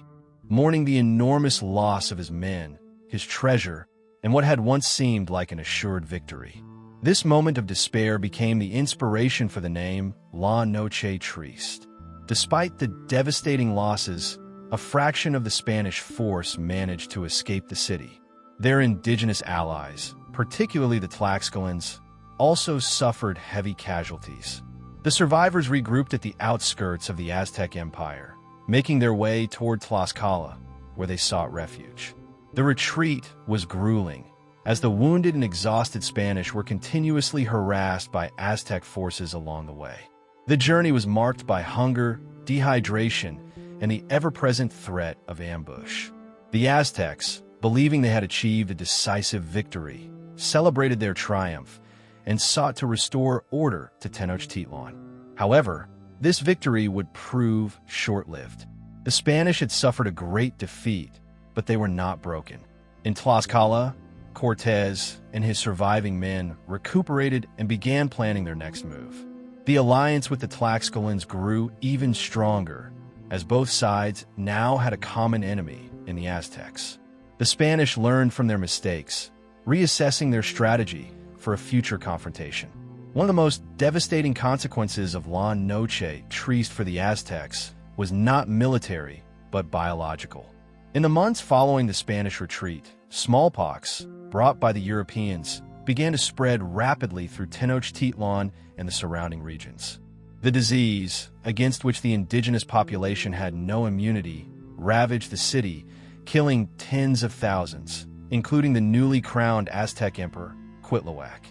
mourning the enormous loss of his men, his treasure, and what had once seemed like an assured victory. This moment of despair became the inspiration for the name La Noche Triste. Despite the devastating losses, a fraction of the Spanish force managed to escape the city. Their indigenous allies, particularly the Tlaxcalans, also suffered heavy casualties. The survivors regrouped at the outskirts of the Aztec Empire, making their way toward Tlaxcala, where they sought refuge. The retreat was grueling, as the wounded and exhausted Spanish were continuously harassed by Aztec forces along the way. The journey was marked by hunger, dehydration, and the ever-present threat of ambush. The Aztecs, believing they had achieved a decisive victory, celebrated their triumph and sought to restore order to Tenochtitlan. However, this victory would prove short-lived. The Spanish had suffered a great defeat, but they were not broken. In Tlaxcala, Cortés and his surviving men recuperated and began planning their next move. The alliance with the Tlaxcalans grew even stronger, as both sides now had a common enemy in the Aztecs. The Spanish learned from their mistakes, reassessing their strategy for a future confrontation. One of the most devastating consequences of La Noche Triste for the Aztecs was not military, but biological. In the months following the Spanish retreat, smallpox, brought by the Europeans, began to spread rapidly through Tenochtitlan and the surrounding regions. The disease, against which the indigenous population had no immunity, ravaged the city, killing tens of thousands, including the newly crowned Aztec emperor, Cuitlahuac.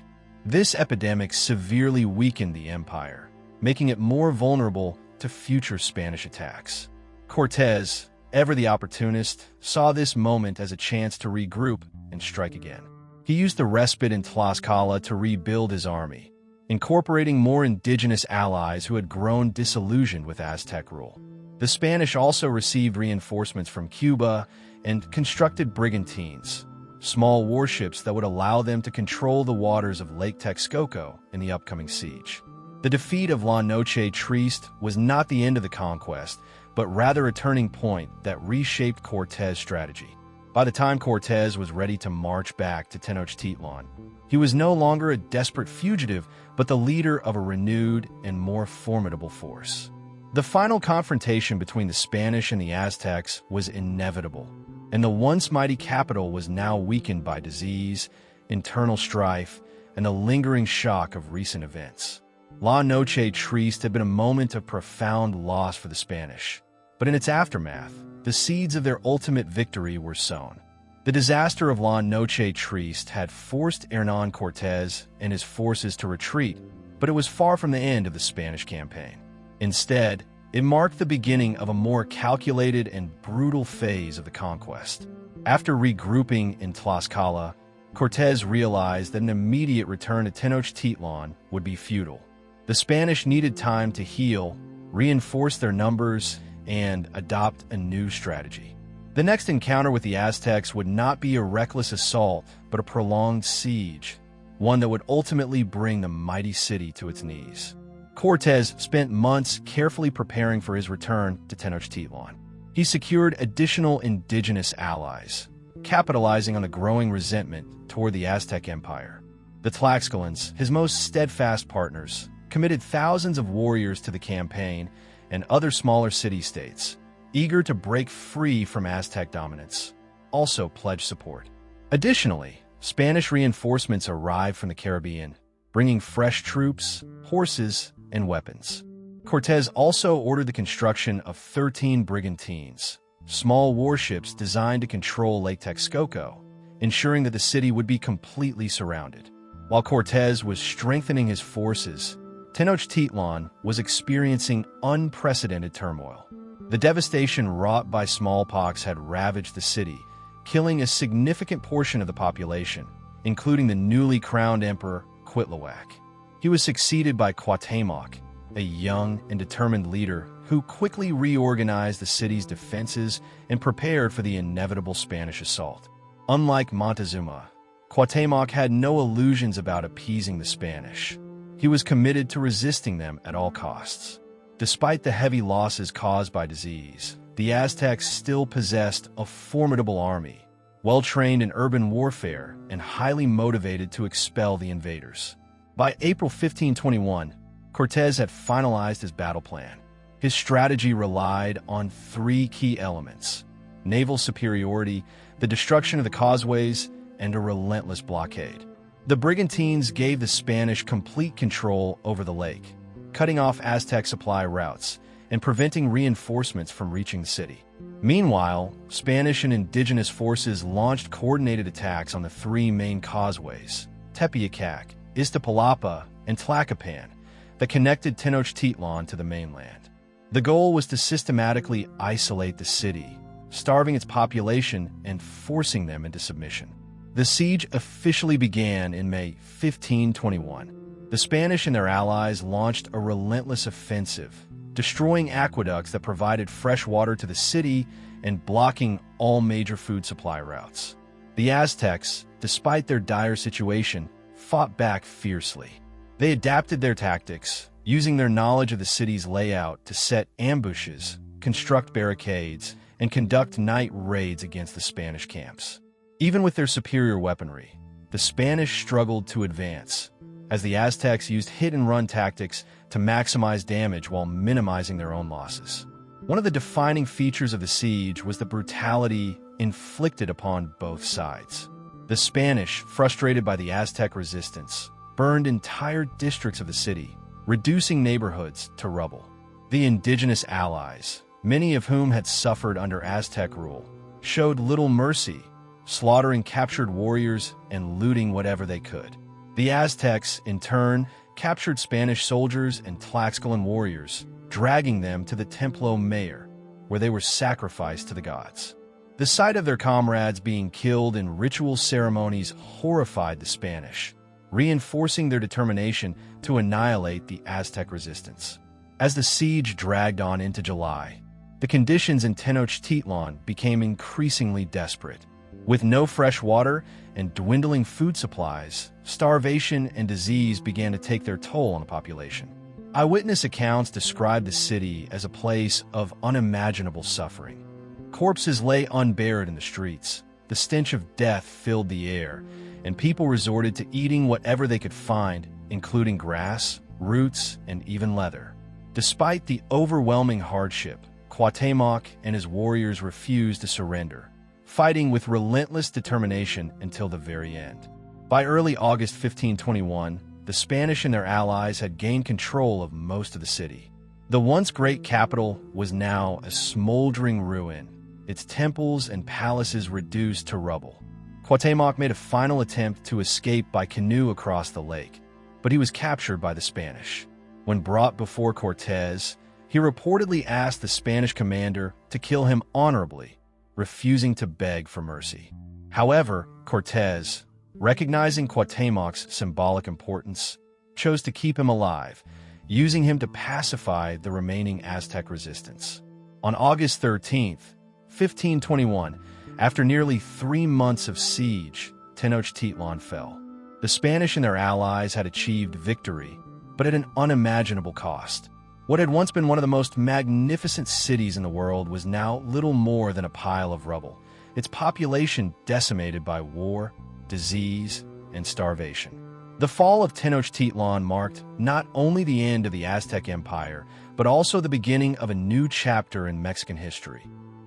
This epidemic severely weakened the empire, making it more vulnerable to future Spanish attacks. Cortés, ever the opportunist, saw this moment as a chance to regroup and strike again. He used the respite in Tlaxcala to rebuild his army, incorporating more indigenous allies who had grown disillusioned with Aztec rule. The Spanish also received reinforcements from Cuba and constructed brigantines, small warships that would allow them to control the waters of Lake Texcoco in the upcoming siege. The defeat of La Noche Triste was not the end of the conquest, but rather a turning point that reshaped Cortés' strategy. By the time Cortés was ready to march back to Tenochtitlan, he was no longer a desperate fugitive, but the leader of a renewed and more formidable force. The final confrontation between the Spanish and the Aztecs was inevitable, and the once mighty capital was now weakened by disease, internal strife, and the lingering shock of recent events. La Noche Triste had been a moment of profound loss for the Spanish, but in its aftermath, the seeds of their ultimate victory were sown. The disaster of La Noche Triste had forced Hernán Cortés and his forces to retreat, but it was far from the end of the Spanish campaign. Instead, it marked the beginning of a more calculated and brutal phase of the conquest. After regrouping in Tlaxcala, Cortés realized that an immediate return to Tenochtitlan would be futile. The Spanish needed time to heal, reinforce their numbers, and adopt a new strategy. The next encounter with the Aztecs would not be a reckless assault, but a prolonged siege, one that would ultimately bring the mighty city to its knees. Cortés spent months carefully preparing for his return to Tenochtitlan. He secured additional indigenous allies, capitalizing on the growing resentment toward the Aztec Empire. The Tlaxcalans, his most steadfast partners, committed thousands of warriors to the campaign, and other smaller city-states, eager to break free from Aztec dominance, also pledged support. Additionally, Spanish reinforcements arrived from the Caribbean, bringing fresh troops, horses, and weapons. Cortés also ordered the construction of 13 brigantines, small warships designed to control Lake Texcoco, ensuring that the city would be completely surrounded. While Cortés was strengthening his forces, Tenochtitlan was experiencing unprecedented turmoil. The devastation wrought by smallpox had ravaged the city, killing a significant portion of the population, including the newly crowned emperor Cuitlahuac. He was succeeded by Cuauhtémoc, a young and determined leader who quickly reorganized the city's defenses and prepared for the inevitable Spanish assault. Unlike Montezuma, Cuauhtémoc had no illusions about appeasing the Spanish. He was committed to resisting them at all costs. Despite the heavy losses caused by disease, the Aztecs still possessed a formidable army, well-trained in urban warfare and highly motivated to expel the invaders. By April 1521, Cortés had finalized his battle plan. His strategy relied on three key elements: naval superiority, the destruction of the causeways, and a relentless blockade. The brigantines gave the Spanish complete control over the lake, cutting off Aztec supply routes and preventing reinforcements from reaching the city. Meanwhile, Spanish and indigenous forces launched coordinated attacks on the three main causeways, Tepeyac, Iztapalapa, and Tlacopan, that connected Tenochtitlan to the mainland. The goal was to systematically isolate the city, starving its population and forcing them into submission. The siege officially began in May 1521. The Spanish and their allies launched a relentless offensive, destroying aqueducts that provided fresh water to the city and blocking all major food supply routes. The Aztecs, despite their dire situation, fought back fiercely. They adapted their tactics, using their knowledge of the city's layout to set ambushes, construct barricades, and conduct night raids against the Spanish camps. Even with their superior weaponry, the Spanish struggled to advance, as the Aztecs used hit-and-run tactics to maximize damage while minimizing their own losses. One of the defining features of the siege was the brutality inflicted upon both sides. The Spanish, frustrated by the Aztec resistance, burned entire districts of the city, reducing neighborhoods to rubble. The indigenous allies, many of whom had suffered under Aztec rule, showed little mercy, slaughtering captured warriors and looting whatever they could. The Aztecs, in turn, captured Spanish soldiers and Tlaxcalan warriors, dragging them to the Templo Mayor, where they were sacrificed to the gods. The sight of their comrades being killed in ritual ceremonies horrified the Spanish, reinforcing their determination to annihilate the Aztec resistance. As the siege dragged on into July, the conditions in Tenochtitlan became increasingly desperate. With no fresh water and dwindling food supplies, starvation and disease began to take their toll on the population. Eyewitness accounts describe the city as a place of unimaginable suffering. Corpses lay unburied in the streets, the stench of death filled the air, and people resorted to eating whatever they could find, including grass, roots, and even leather. Despite the overwhelming hardship, Cuauhtémoc and his warriors refused to surrender, fighting with relentless determination until the very end. By early August 1521, the Spanish and their allies had gained control of most of the city. The once great capital was now a smoldering ruin, its temples and palaces reduced to rubble. Cuauhtémoc made a final attempt to escape by canoe across the lake, but he was captured by the Spanish. When brought before Cortés, he reportedly asked the Spanish commander to kill him honorably, refusing to beg for mercy. However, Cortés, recognizing Cuauhtémoc's symbolic importance, chose to keep him alive, using him to pacify the remaining Aztec resistance. On August 13, 1521, after nearly 3 months of siege, Tenochtitlan fell. The Spanish and their allies had achieved victory, but at an unimaginable cost. What had once been one of the most magnificent cities in the world was now little more than a pile of rubble, its population decimated by war, disease, and starvation. The fall of Tenochtitlan marked not only the end of the Aztec Empire, but also the beginning of a new chapter in Mexican history,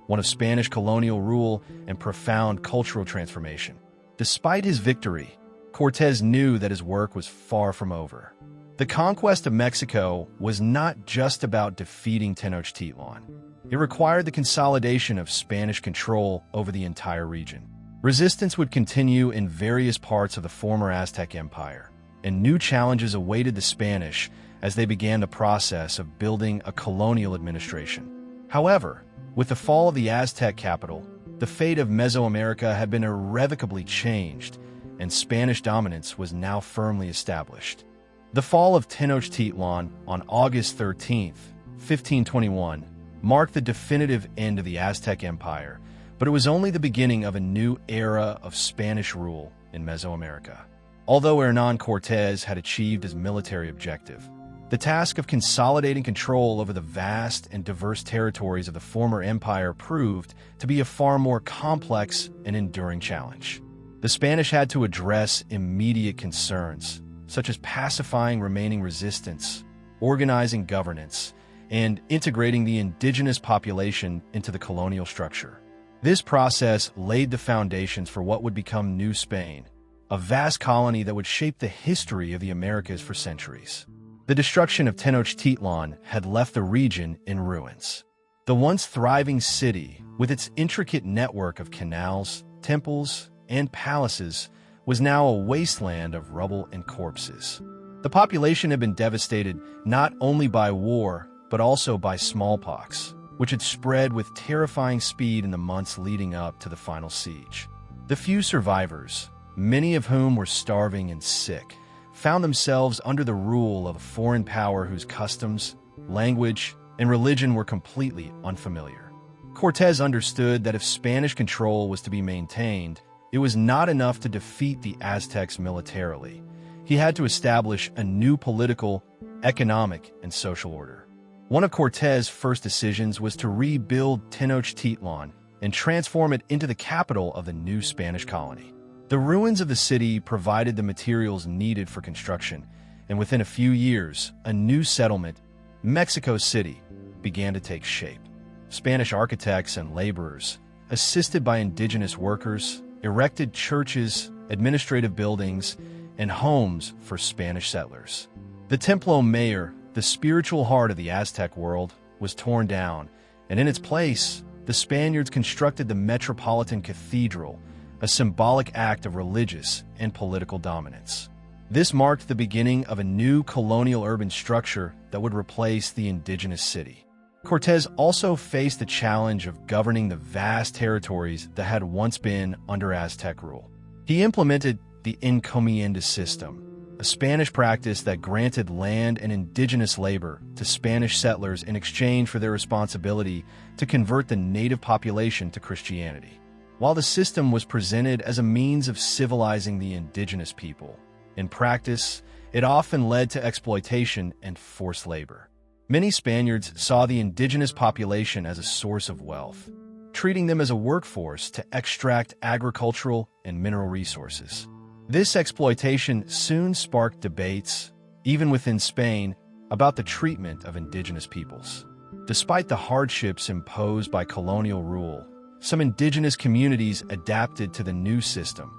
one of Spanish colonial rule and profound cultural transformation. Despite his victory, Cortés knew that his work was far from over. The conquest of Mexico was not just about defeating Tenochtitlan. It required the consolidation of Spanish control over the entire region. Resistance would continue in various parts of the former Aztec Empire, and new challenges awaited the Spanish as they began the process of building a colonial administration. However, with the fall of the Aztec capital, the fate of Mesoamerica had been irrevocably changed, and Spanish dominance was now firmly established. The fall of Tenochtitlan on August 13, 1521, marked the definitive end of the Aztec Empire, but it was only the beginning of a new era of Spanish rule in Mesoamerica. Although Hernán Cortés had achieved his military objective, the task of consolidating control over the vast and diverse territories of the former empire proved to be a far more complex and enduring challenge. The Spanish had to address immediate concerns, such as pacifying remaining resistance, organizing governance, and integrating the indigenous population into the colonial structure. This process laid the foundations for what would become New Spain, a vast colony that would shape the history of the Americas for centuries. The destruction of Tenochtitlan had left the region in ruins. The once thriving city, with its intricate network of canals, temples, and palaces, was now a wasteland of rubble and corpses. The population had been devastated not only by war, but also by smallpox, which had spread with terrifying speed in the months leading up to the final siege. The few survivors, many of whom were starving and sick, found themselves under the rule of a foreign power whose customs, language, and religion were completely unfamiliar. Cortés understood that if Spanish control was to be maintained, it was not enough to defeat the Aztecs militarily. He had to establish a new political, economic, and social order. One of Cortés' first decisions was to rebuild Tenochtitlan and transform it into the capital of the new Spanish colony. The ruins of the city provided the materials needed for construction, and within a few years, a new settlement, Mexico City, began to take shape. Spanish architects and laborers, assisted by indigenous workers, erected churches, administrative buildings, and homes for Spanish settlers. The Templo Mayor, the spiritual heart of the Aztec world, was torn down, and in its place, the Spaniards constructed the Metropolitan Cathedral, a symbolic act of religious and political dominance. This marked the beginning of a new colonial urban structure that would replace the indigenous city. Cortés also faced the challenge of governing the vast territories that had once been under Aztec rule. He implemented the encomienda system, a Spanish practice that granted land and indigenous labor to Spanish settlers in exchange for their responsibility to convert the native population to Christianity. While the system was presented as a means of civilizing the indigenous people, in practice, it often led to exploitation and forced labor. Many Spaniards saw the indigenous population as a source of wealth, treating them as a workforce to extract agricultural and mineral resources. This exploitation soon sparked debates, even within Spain, about the treatment of indigenous peoples. Despite the hardships imposed by colonial rule, some indigenous communities adapted to the new system,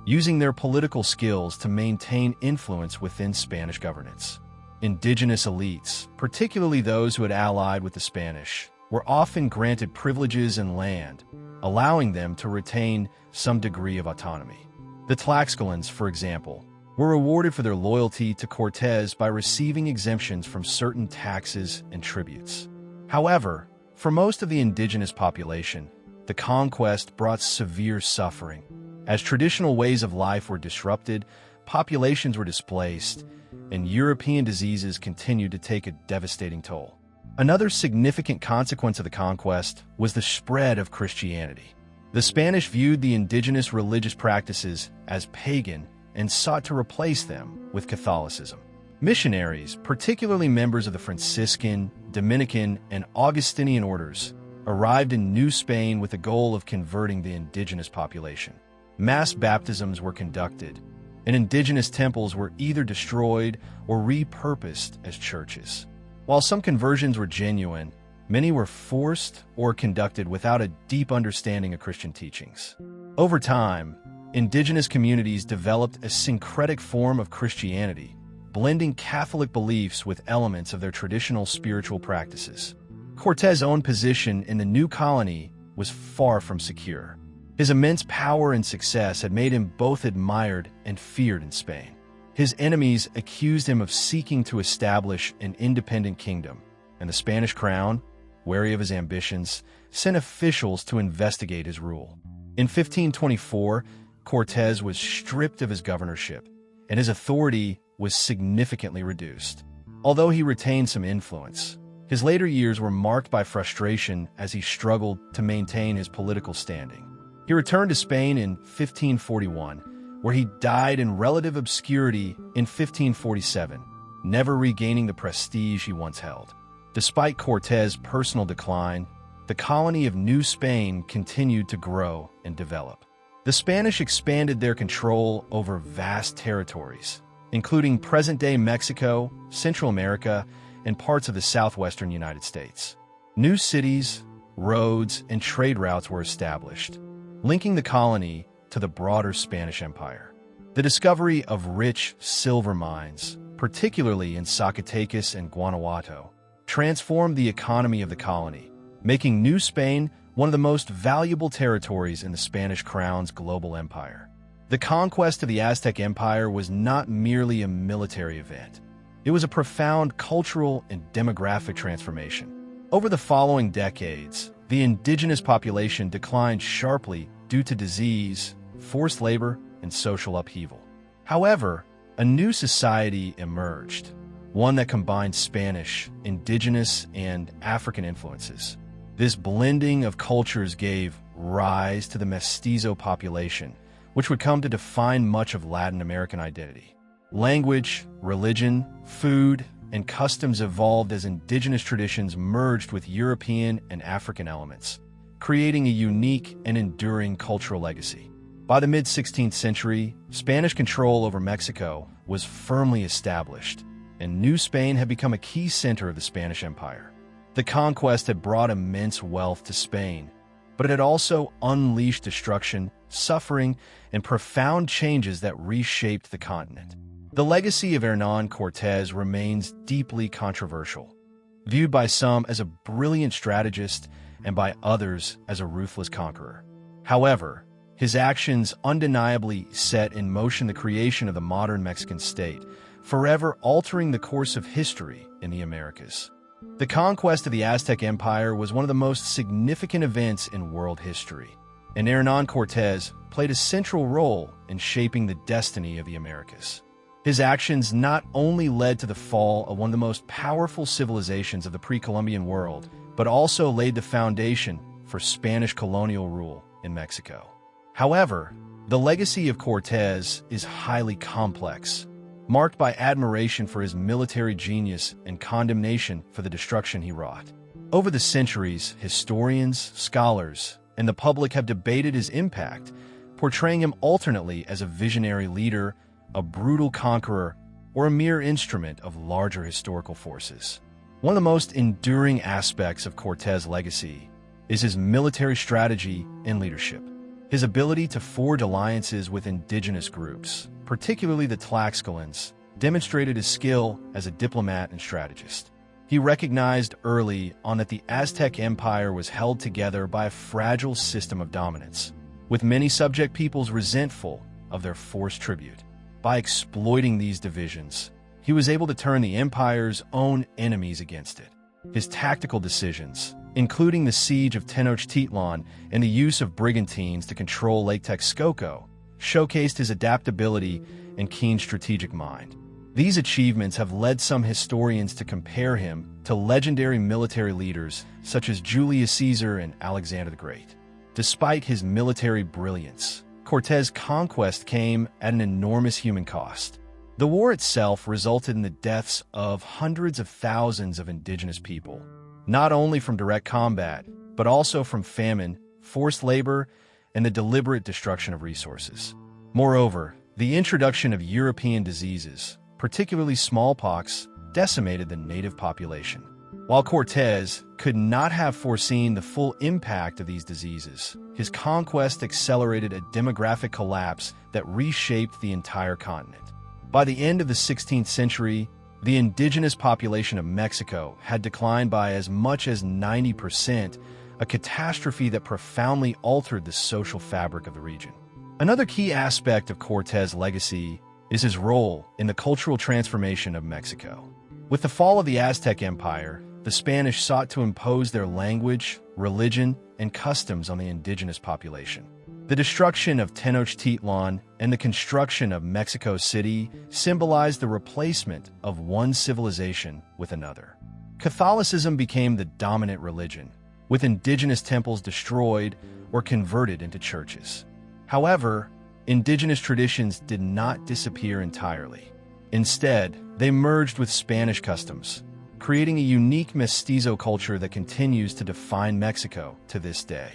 using their political skills to maintain influence within Spanish governance. Indigenous elites, particularly those who had allied with the Spanish, were often granted privileges and land, allowing them to retain some degree of autonomy. The Tlaxcalans, for example, were rewarded for their loyalty to Cortés by receiving exemptions from certain taxes and tributes. However, for most of the indigenous population, the conquest brought severe suffering. As traditional ways of life were disrupted, populations were displaced, and European diseases continued to take a devastating toll. Another significant consequence of the conquest was the spread of Christianity. The Spanish viewed the indigenous religious practices as pagan and sought to replace them with Catholicism. Missionaries, particularly members of the Franciscan, Dominican, and Augustinian orders, arrived in New Spain with the goal of converting the indigenous population. Mass baptisms were conducted, and indigenous temples were either destroyed or repurposed as churches. While some conversions were genuine, many were forced or conducted without a deep understanding of Christian teachings. Over time, indigenous communities developed a syncretic form of Christianity, blending Catholic beliefs with elements of their traditional spiritual practices. Cortés' own position in the new colony was far from secure. His immense power and success had made him both admired and feared in Spain. His enemies accused him of seeking to establish an independent kingdom, and the Spanish crown, wary of his ambitions, sent officials to investigate his rule. In 1524, Cortés was stripped of his governorship, and his authority was significantly reduced. Although he retained some influence, his later years were marked by frustration as he struggled to maintain his political standing. He returned to Spain in 1541, where he died in relative obscurity in 1547, never regaining the prestige he once held. Despite Cortés' personal decline, the colony of New Spain continued to grow and develop. The Spanish expanded their control over vast territories, including present-day Mexico, Central America, and parts of the southwestern United States. New cities, roads, and trade routes were established, linking the colony to the broader Spanish Empire. The discovery of rich silver mines, particularly in Zacatecas and Guanajuato, transformed the economy of the colony, making New Spain one of the most valuable territories in the Spanish Crown's global empire. The conquest of the Aztec Empire was not merely a military event. It was a profound cultural and demographic transformation. Over the following decades, the indigenous population declined sharply due to disease, forced labor, and social upheaval. However, a new society emerged, one that combined Spanish, indigenous, and African influences. This blending of cultures gave rise to the mestizo population, which would come to define much of Latin American identity. Language, religion, food, and customs evolved as indigenous traditions merged with European and African elements, creating a unique and enduring cultural legacy. By the mid-16th century, Spanish control over Mexico was firmly established, and New Spain had become a key center of the Spanish Empire. The conquest had brought immense wealth to Spain, but it had also unleashed destruction, suffering, and profound changes that reshaped the continent. The legacy of Hernán Cortés remains deeply controversial, viewed by some as a brilliant strategist and by others as a ruthless conqueror. However, his actions undeniably set in motion the creation of the modern Mexican state, forever altering the course of history in the Americas. The conquest of the Aztec Empire was one of the most significant events in world history, and Hernán Cortés played a central role in shaping the destiny of the Americas. His actions not only led to the fall of one of the most powerful civilizations of the pre-Columbian world, but also laid the foundation for Spanish colonial rule in Mexico. However, the legacy of Cortés is highly complex, marked by admiration for his military genius and condemnation for the destruction he wrought. Over the centuries, historians, scholars, and the public have debated his impact, portraying him alternately as a visionary leader, a brutal conqueror, or a mere instrument of larger historical forces. One of the most enduring aspects of Cortés' legacy is his military strategy and leadership. His ability to forge alliances with indigenous groups, particularly the Tlaxcalans, demonstrated his skill as a diplomat and strategist. He recognized early on that the Aztec Empire was held together by a fragile system of dominance, with many subject peoples resentful of their forced tribute. By exploiting these divisions, he was able to turn the empire's own enemies against it. His tactical decisions, including the siege of Tenochtitlan and the use of brigantines to control Lake Texcoco, showcased his adaptability and keen strategic mind. These achievements have led some historians to compare him to legendary military leaders such as Julius Caesar and Alexander the Great. Despite his military brilliance, Cortés' conquest came at an enormous human cost. The war itself resulted in the deaths of hundreds of thousands of indigenous people, not only from direct combat, but also from famine, forced labor, and the deliberate destruction of resources. Moreover, the introduction of European diseases, particularly smallpox, decimated the native population. While Cortés could not have foreseen the full impact of these diseases, his conquest accelerated a demographic collapse that reshaped the entire continent. By the end of the 16th century, the indigenous population of Mexico had declined by as much as 90%, a catastrophe that profoundly altered the social fabric of the region. Another key aspect of Cortés' legacy is his role in the cultural transformation of Mexico. With the fall of the Aztec Empire, the Spanish sought to impose their language, religion, and customs on the indigenous population. The destruction of Tenochtitlan and the construction of Mexico City symbolized the replacement of one civilization with another. Catholicism became the dominant religion, with indigenous temples destroyed or converted into churches. However, indigenous traditions did not disappear entirely. Instead, they merged with Spanish customs, creating a unique mestizo culture that continues to define Mexico to this day.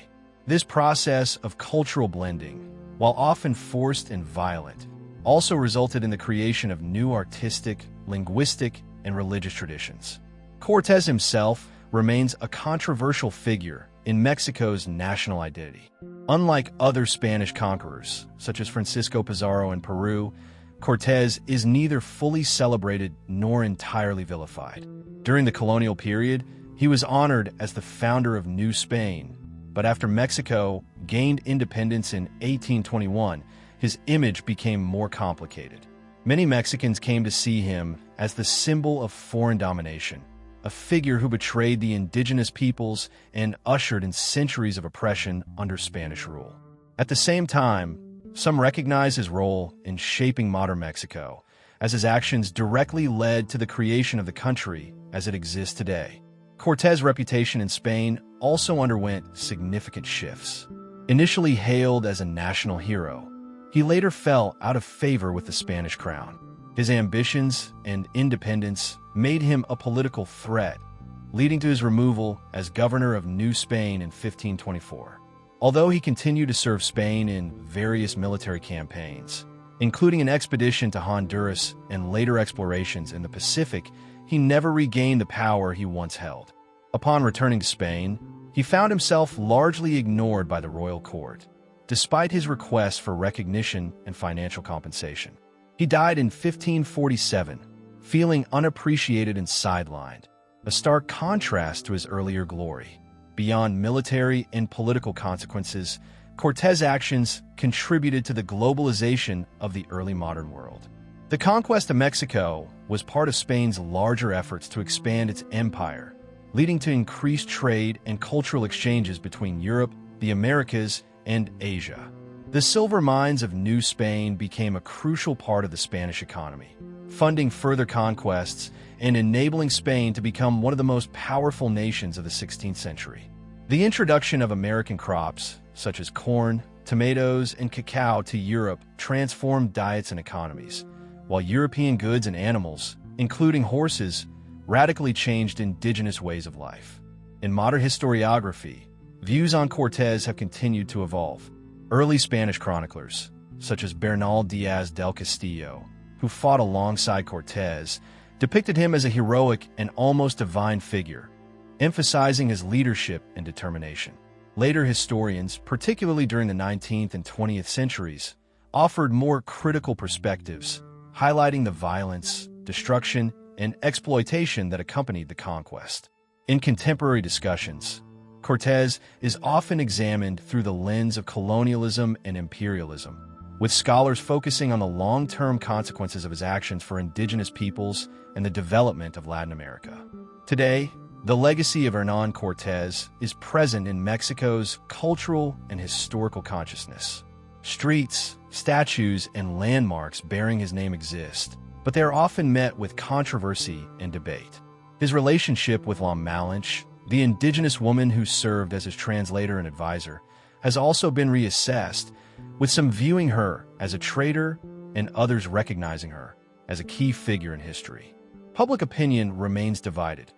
This process of cultural blending, while often forced and violent, also resulted in the creation of new artistic, linguistic, and religious traditions. Cortés himself remains a controversial figure in Mexico's national identity. Unlike other Spanish conquerors, such as Francisco Pizarro in Peru, Cortés is neither fully celebrated nor entirely vilified. During the colonial period, he was honored as the founder of New Spain, but after Mexico gained independence in 1821, his image became more complicated. Many Mexicans came to see him as the symbol of foreign domination, a figure who betrayed the indigenous peoples and ushered in centuries of oppression under Spanish rule. At the same time, some recognize his role in shaping modern Mexico, as his actions directly led to the creation of the country as it exists today. Cortés' reputation in Spain also underwent significant shifts. Initially hailed as a national hero, he later fell out of favor with the Spanish crown. His ambitions and independence made him a political threat, leading to his removal as governor of New Spain in 1524. Although he continued to serve Spain in various military campaigns, including an expedition to Honduras and later explorations in the Pacific, he never regained the power he once held. Upon returning to Spain, he found himself largely ignored by the royal court, despite his requests for recognition and financial compensation. He died in 1547, feeling unappreciated and sidelined, a stark contrast to his earlier glory. Beyond military and political consequences, Cortés' actions contributed to the globalization of the early modern world. The conquest of Mexico was part of Spain's larger efforts to expand its empire, leading to increased trade and cultural exchanges between Europe, the Americas, and Asia. The silver mines of New Spain became a crucial part of the Spanish economy, funding further conquests and enabling Spain to become one of the most powerful nations of the 16th century. The introduction of American crops, such as corn, tomatoes, and cacao to Europe transformed diets and economies, while European goods and animals, including horses, radically changed indigenous ways of life. In modern historiography, views on Cortés have continued to evolve. Early Spanish chroniclers, such as Bernal Díaz del Castillo, who fought alongside Cortés, depicted him as a heroic and almost divine figure, emphasizing his leadership and determination. Later historians, particularly during the 19th and 20th centuries, offered more critical perspectives, highlighting the violence, destruction, and exploitation that accompanied the conquest. In contemporary discussions, Cortés is often examined through the lens of colonialism and imperialism, with scholars focusing on the long-term consequences of his actions for indigenous peoples and the development of Latin America. Today, the legacy of Hernán Cortés is present in Mexico's cultural and historical consciousness. Streets, statues, and landmarks bearing his name exist, but they are often met with controversy and debate. His relationship with La Malinche, the indigenous woman who served as his translator and advisor, has also been reassessed, with some viewing her as a traitor and others recognizing her as a key figure in history. Public opinion remains divided.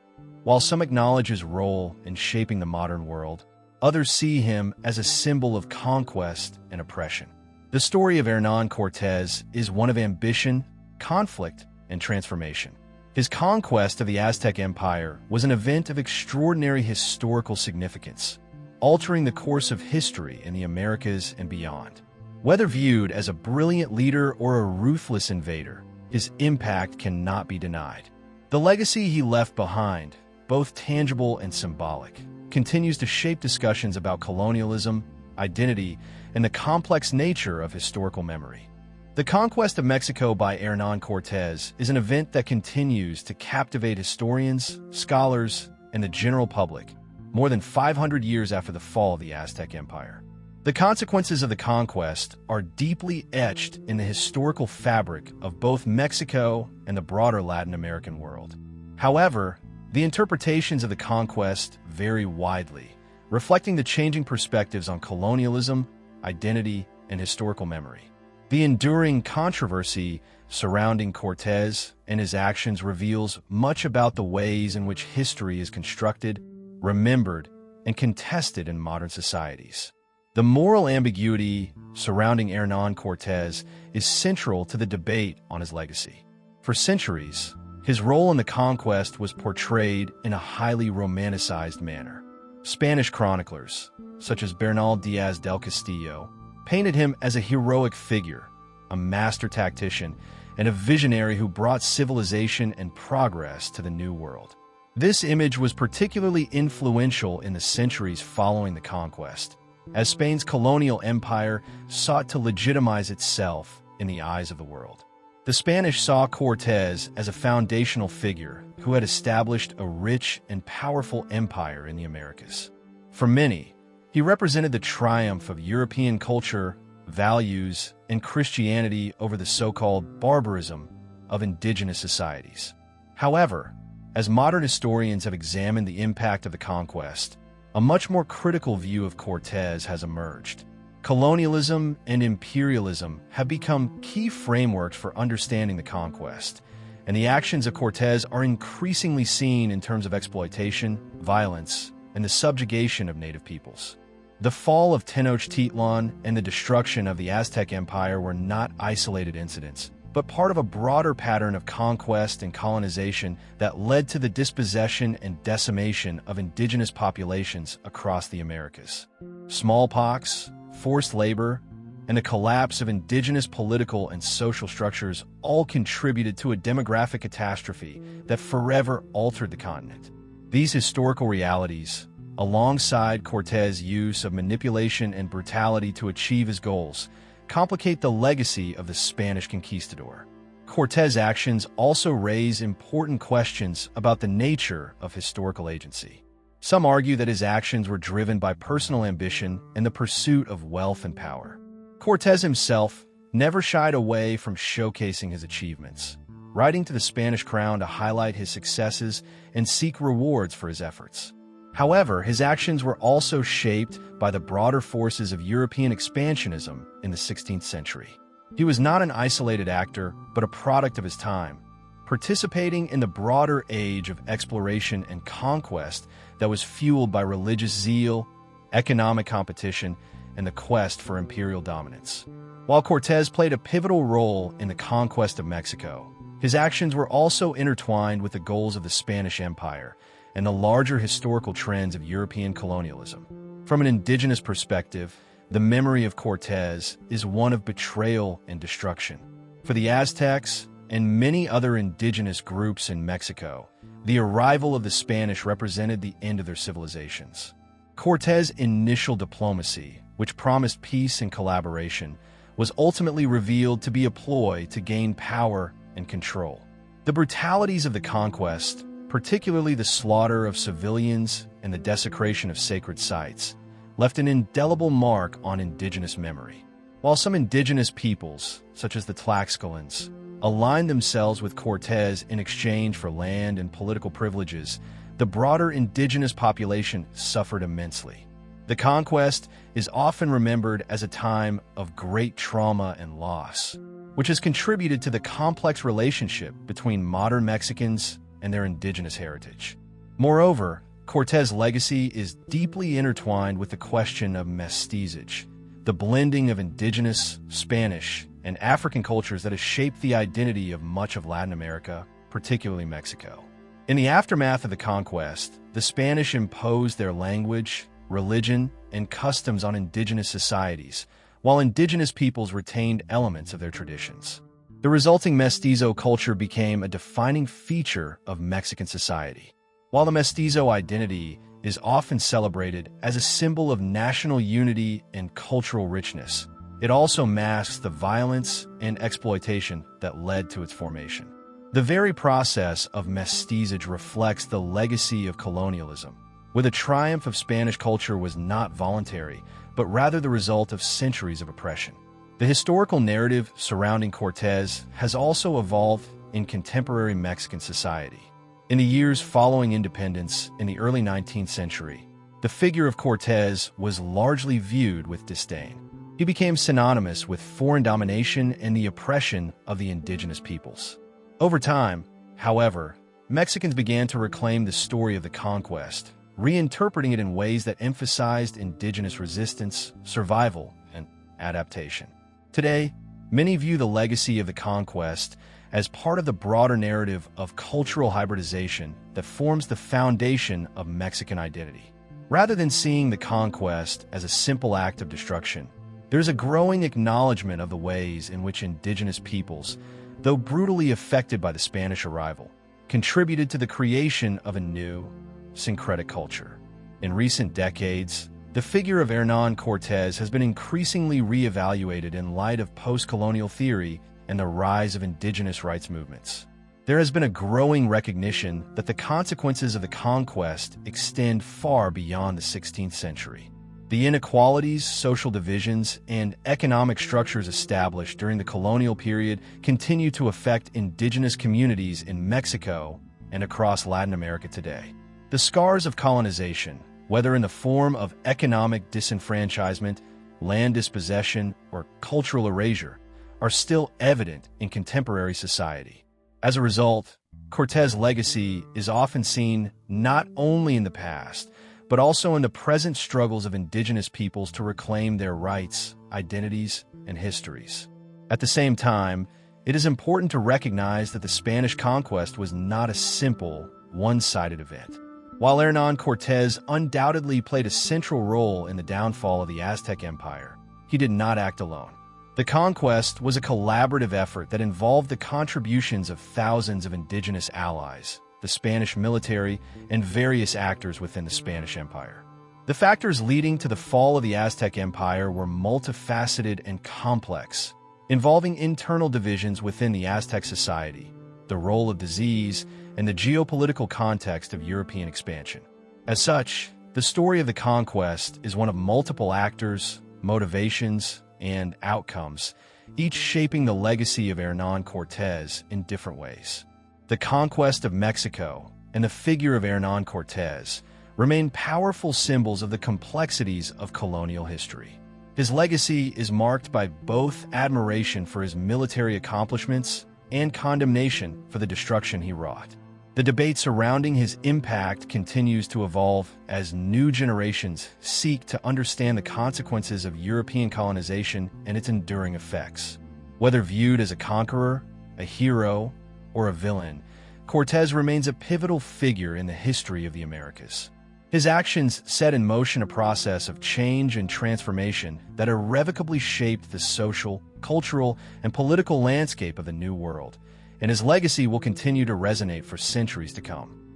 While some acknowledge his role in shaping the modern world, others see him as a symbol of conquest and oppression. The story of Hernán Cortés is one of ambition, conflict, and transformation. His conquest of the Aztec Empire was an event of extraordinary historical significance, altering the course of history in the Americas and beyond. Whether viewed as a brilliant leader or a ruthless invader, his impact cannot be denied. The legacy he left behind, both tangible and symbolic, continues to shape discussions about colonialism, identity, and the complex nature of historical memory. The conquest of Mexico by Hernán Cortés is an event that continues to captivate historians, scholars, and the general public, more than 500 years after the fall of the Aztec Empire. The consequences of the conquest are deeply etched in the historical fabric of both Mexico and the broader Latin American world. However, the interpretations of the conquest vary widely, reflecting the changing perspectives on colonialism, identity, and historical memory. The enduring controversy surrounding Cortés and his actions reveals much about the ways in which history is constructed, remembered, and contested in modern societies. The moral ambiguity surrounding Hernán Cortés is central to the debate on his legacy. For centuries, his role in the conquest was portrayed in a highly romanticized manner. Spanish chroniclers, such as Bernal Díaz del Castillo, painted him as a heroic figure, a master tactician, and a visionary who brought civilization and progress to the New World. This image was particularly influential in the centuries following the conquest, as Spain's colonial empire sought to legitimize itself in the eyes of the world. The Spanish saw Cortés as a foundational figure who had established a rich and powerful empire in the Americas. For many, he represented the triumph of European culture, values, and Christianity over the so-called barbarism of indigenous societies. However, as modern historians have examined the impact of the conquest, a much more critical view of Cortés has emerged. Colonialism and imperialism have become key frameworks for understanding the conquest, and the actions of Cortés are increasingly seen in terms of exploitation, violence, and the subjugation of native peoples. The fall of Tenochtitlan and the destruction of the Aztec Empire were not isolated incidents, but part of a broader pattern of conquest and colonization that led to the dispossession and decimation of indigenous populations across the Americas. Smallpox, forced labor, and the collapse of indigenous political and social structures all contributed to a demographic catastrophe that forever altered the continent. These historical realities, alongside Cortés' use of manipulation and brutality to achieve his goals, complicate the legacy of the Spanish conquistador. Cortés' actions also raise important questions about the nature of historical agency. Some argue that his actions were driven by personal ambition and the pursuit of wealth and power. Cortés himself never shied away from showcasing his achievements, writing to the Spanish crown to highlight his successes and seek rewards for his efforts. However, his actions were also shaped by the broader forces of European expansionism in the 16th century. He was not an isolated actor, but a product of his time, participating in the broader age of exploration and conquest that was fueled by religious zeal, economic competition, and the quest for imperial dominance. While Cortés played a pivotal role in the conquest of Mexico, his actions were also intertwined with the goals of the Spanish Empire and the larger historical trends of European colonialism. From an indigenous perspective, the memory of Cortés is one of betrayal and destruction. For the Aztecs and many other indigenous groups in Mexico, the arrival of the Spanish represented the end of their civilizations. Cortés' initial diplomacy, which promised peace and collaboration, was ultimately revealed to be a ploy to gain power and control. The brutalities of the conquest, particularly the slaughter of civilians and the desecration of sacred sites, left an indelible mark on indigenous memory. While some indigenous peoples, such as the Tlaxcalans, aligned themselves with Cortés in exchange for land and political privileges, the broader indigenous population suffered immensely. The conquest is often remembered as a time of great trauma and loss, which has contributed to the complex relationship between modern Mexicans and their indigenous heritage. Moreover, Cortés' legacy is deeply intertwined with the question of mestizage, the blending of indigenous, Spanish, and African cultures that has shaped the identity of much of Latin America, particularly Mexico. In the aftermath of the conquest, the Spanish imposed their language, religion, and customs on indigenous societies, while indigenous peoples retained elements of their traditions. The resulting mestizo culture became a defining feature of Mexican society. While the mestizo identity is often celebrated as a symbol of national unity and cultural richness, it also masks the violence and exploitation that led to its formation. The very process of mestizage reflects the legacy of colonialism, where the triumph of Spanish culture was not voluntary, but rather the result of centuries of oppression. The historical narrative surrounding Cortés has also evolved in contemporary Mexican society. In the years following independence in the early 19th century, the figure of Cortés was largely viewed with disdain. He became synonymous with foreign domination and the oppression of the indigenous peoples. Over time, however, Mexicans began to reclaim the story of the conquest, reinterpreting it in ways that emphasized indigenous resistance, survival, and adaptation. Today, many view the legacy of the conquest as part of the broader narrative of cultural hybridization that forms the foundation of Mexican identity. Rather than seeing the conquest as a simple act of destruction, there's a growing acknowledgement of the ways in which indigenous peoples, though brutally affected by the Spanish arrival, contributed to the creation of a new, syncretic culture. In recent decades, the figure of Hernán Cortés has been increasingly reevaluated in light of post-colonial theory and the rise of indigenous rights movements. There has been a growing recognition that the consequences of the conquest extend far beyond the 16th century. The inequalities, social divisions, and economic structures established during the colonial period continue to affect indigenous communities in Mexico and across Latin America today. The scars of colonization, whether in the form of economic disenfranchisement, land dispossession, or cultural erasure, are still evident in contemporary society. As a result, Cortés' legacy is often seen not only in the past, but also in the present struggles of indigenous peoples to reclaim their rights, identities, and histories. At the same time, it is important to recognize that the Spanish conquest was not a simple, one-sided event. While Hernán Cortés undoubtedly played a central role in the downfall of the Aztec Empire, he did not act alone. The conquest was a collaborative effort that involved the contributions of thousands of indigenous allies, the Spanish military, and various actors within the Spanish Empire. The factors leading to the fall of the Aztec Empire were multifaceted and complex, involving internal divisions within the Aztec society, the role of disease, and the geopolitical context of European expansion. As such, the story of the conquest is one of multiple actors, motivations, and outcomes, each shaping the legacy of Hernán Cortés in different ways. The conquest of Mexico and the figure of Hernán Cortés remain powerful symbols of the complexities of colonial history. His legacy is marked by both admiration for his military accomplishments and condemnation for the destruction he wrought. The debate surrounding his impact continues to evolve as new generations seek to understand the consequences of European colonization and its enduring effects. Whether viewed as a conqueror, a hero, or a villain, Cortés remains a pivotal figure in the history of the Americas. His actions set in motion a process of change and transformation that irrevocably shaped the social, cultural, and political landscape of the New World, and his legacy will continue to resonate for centuries to come.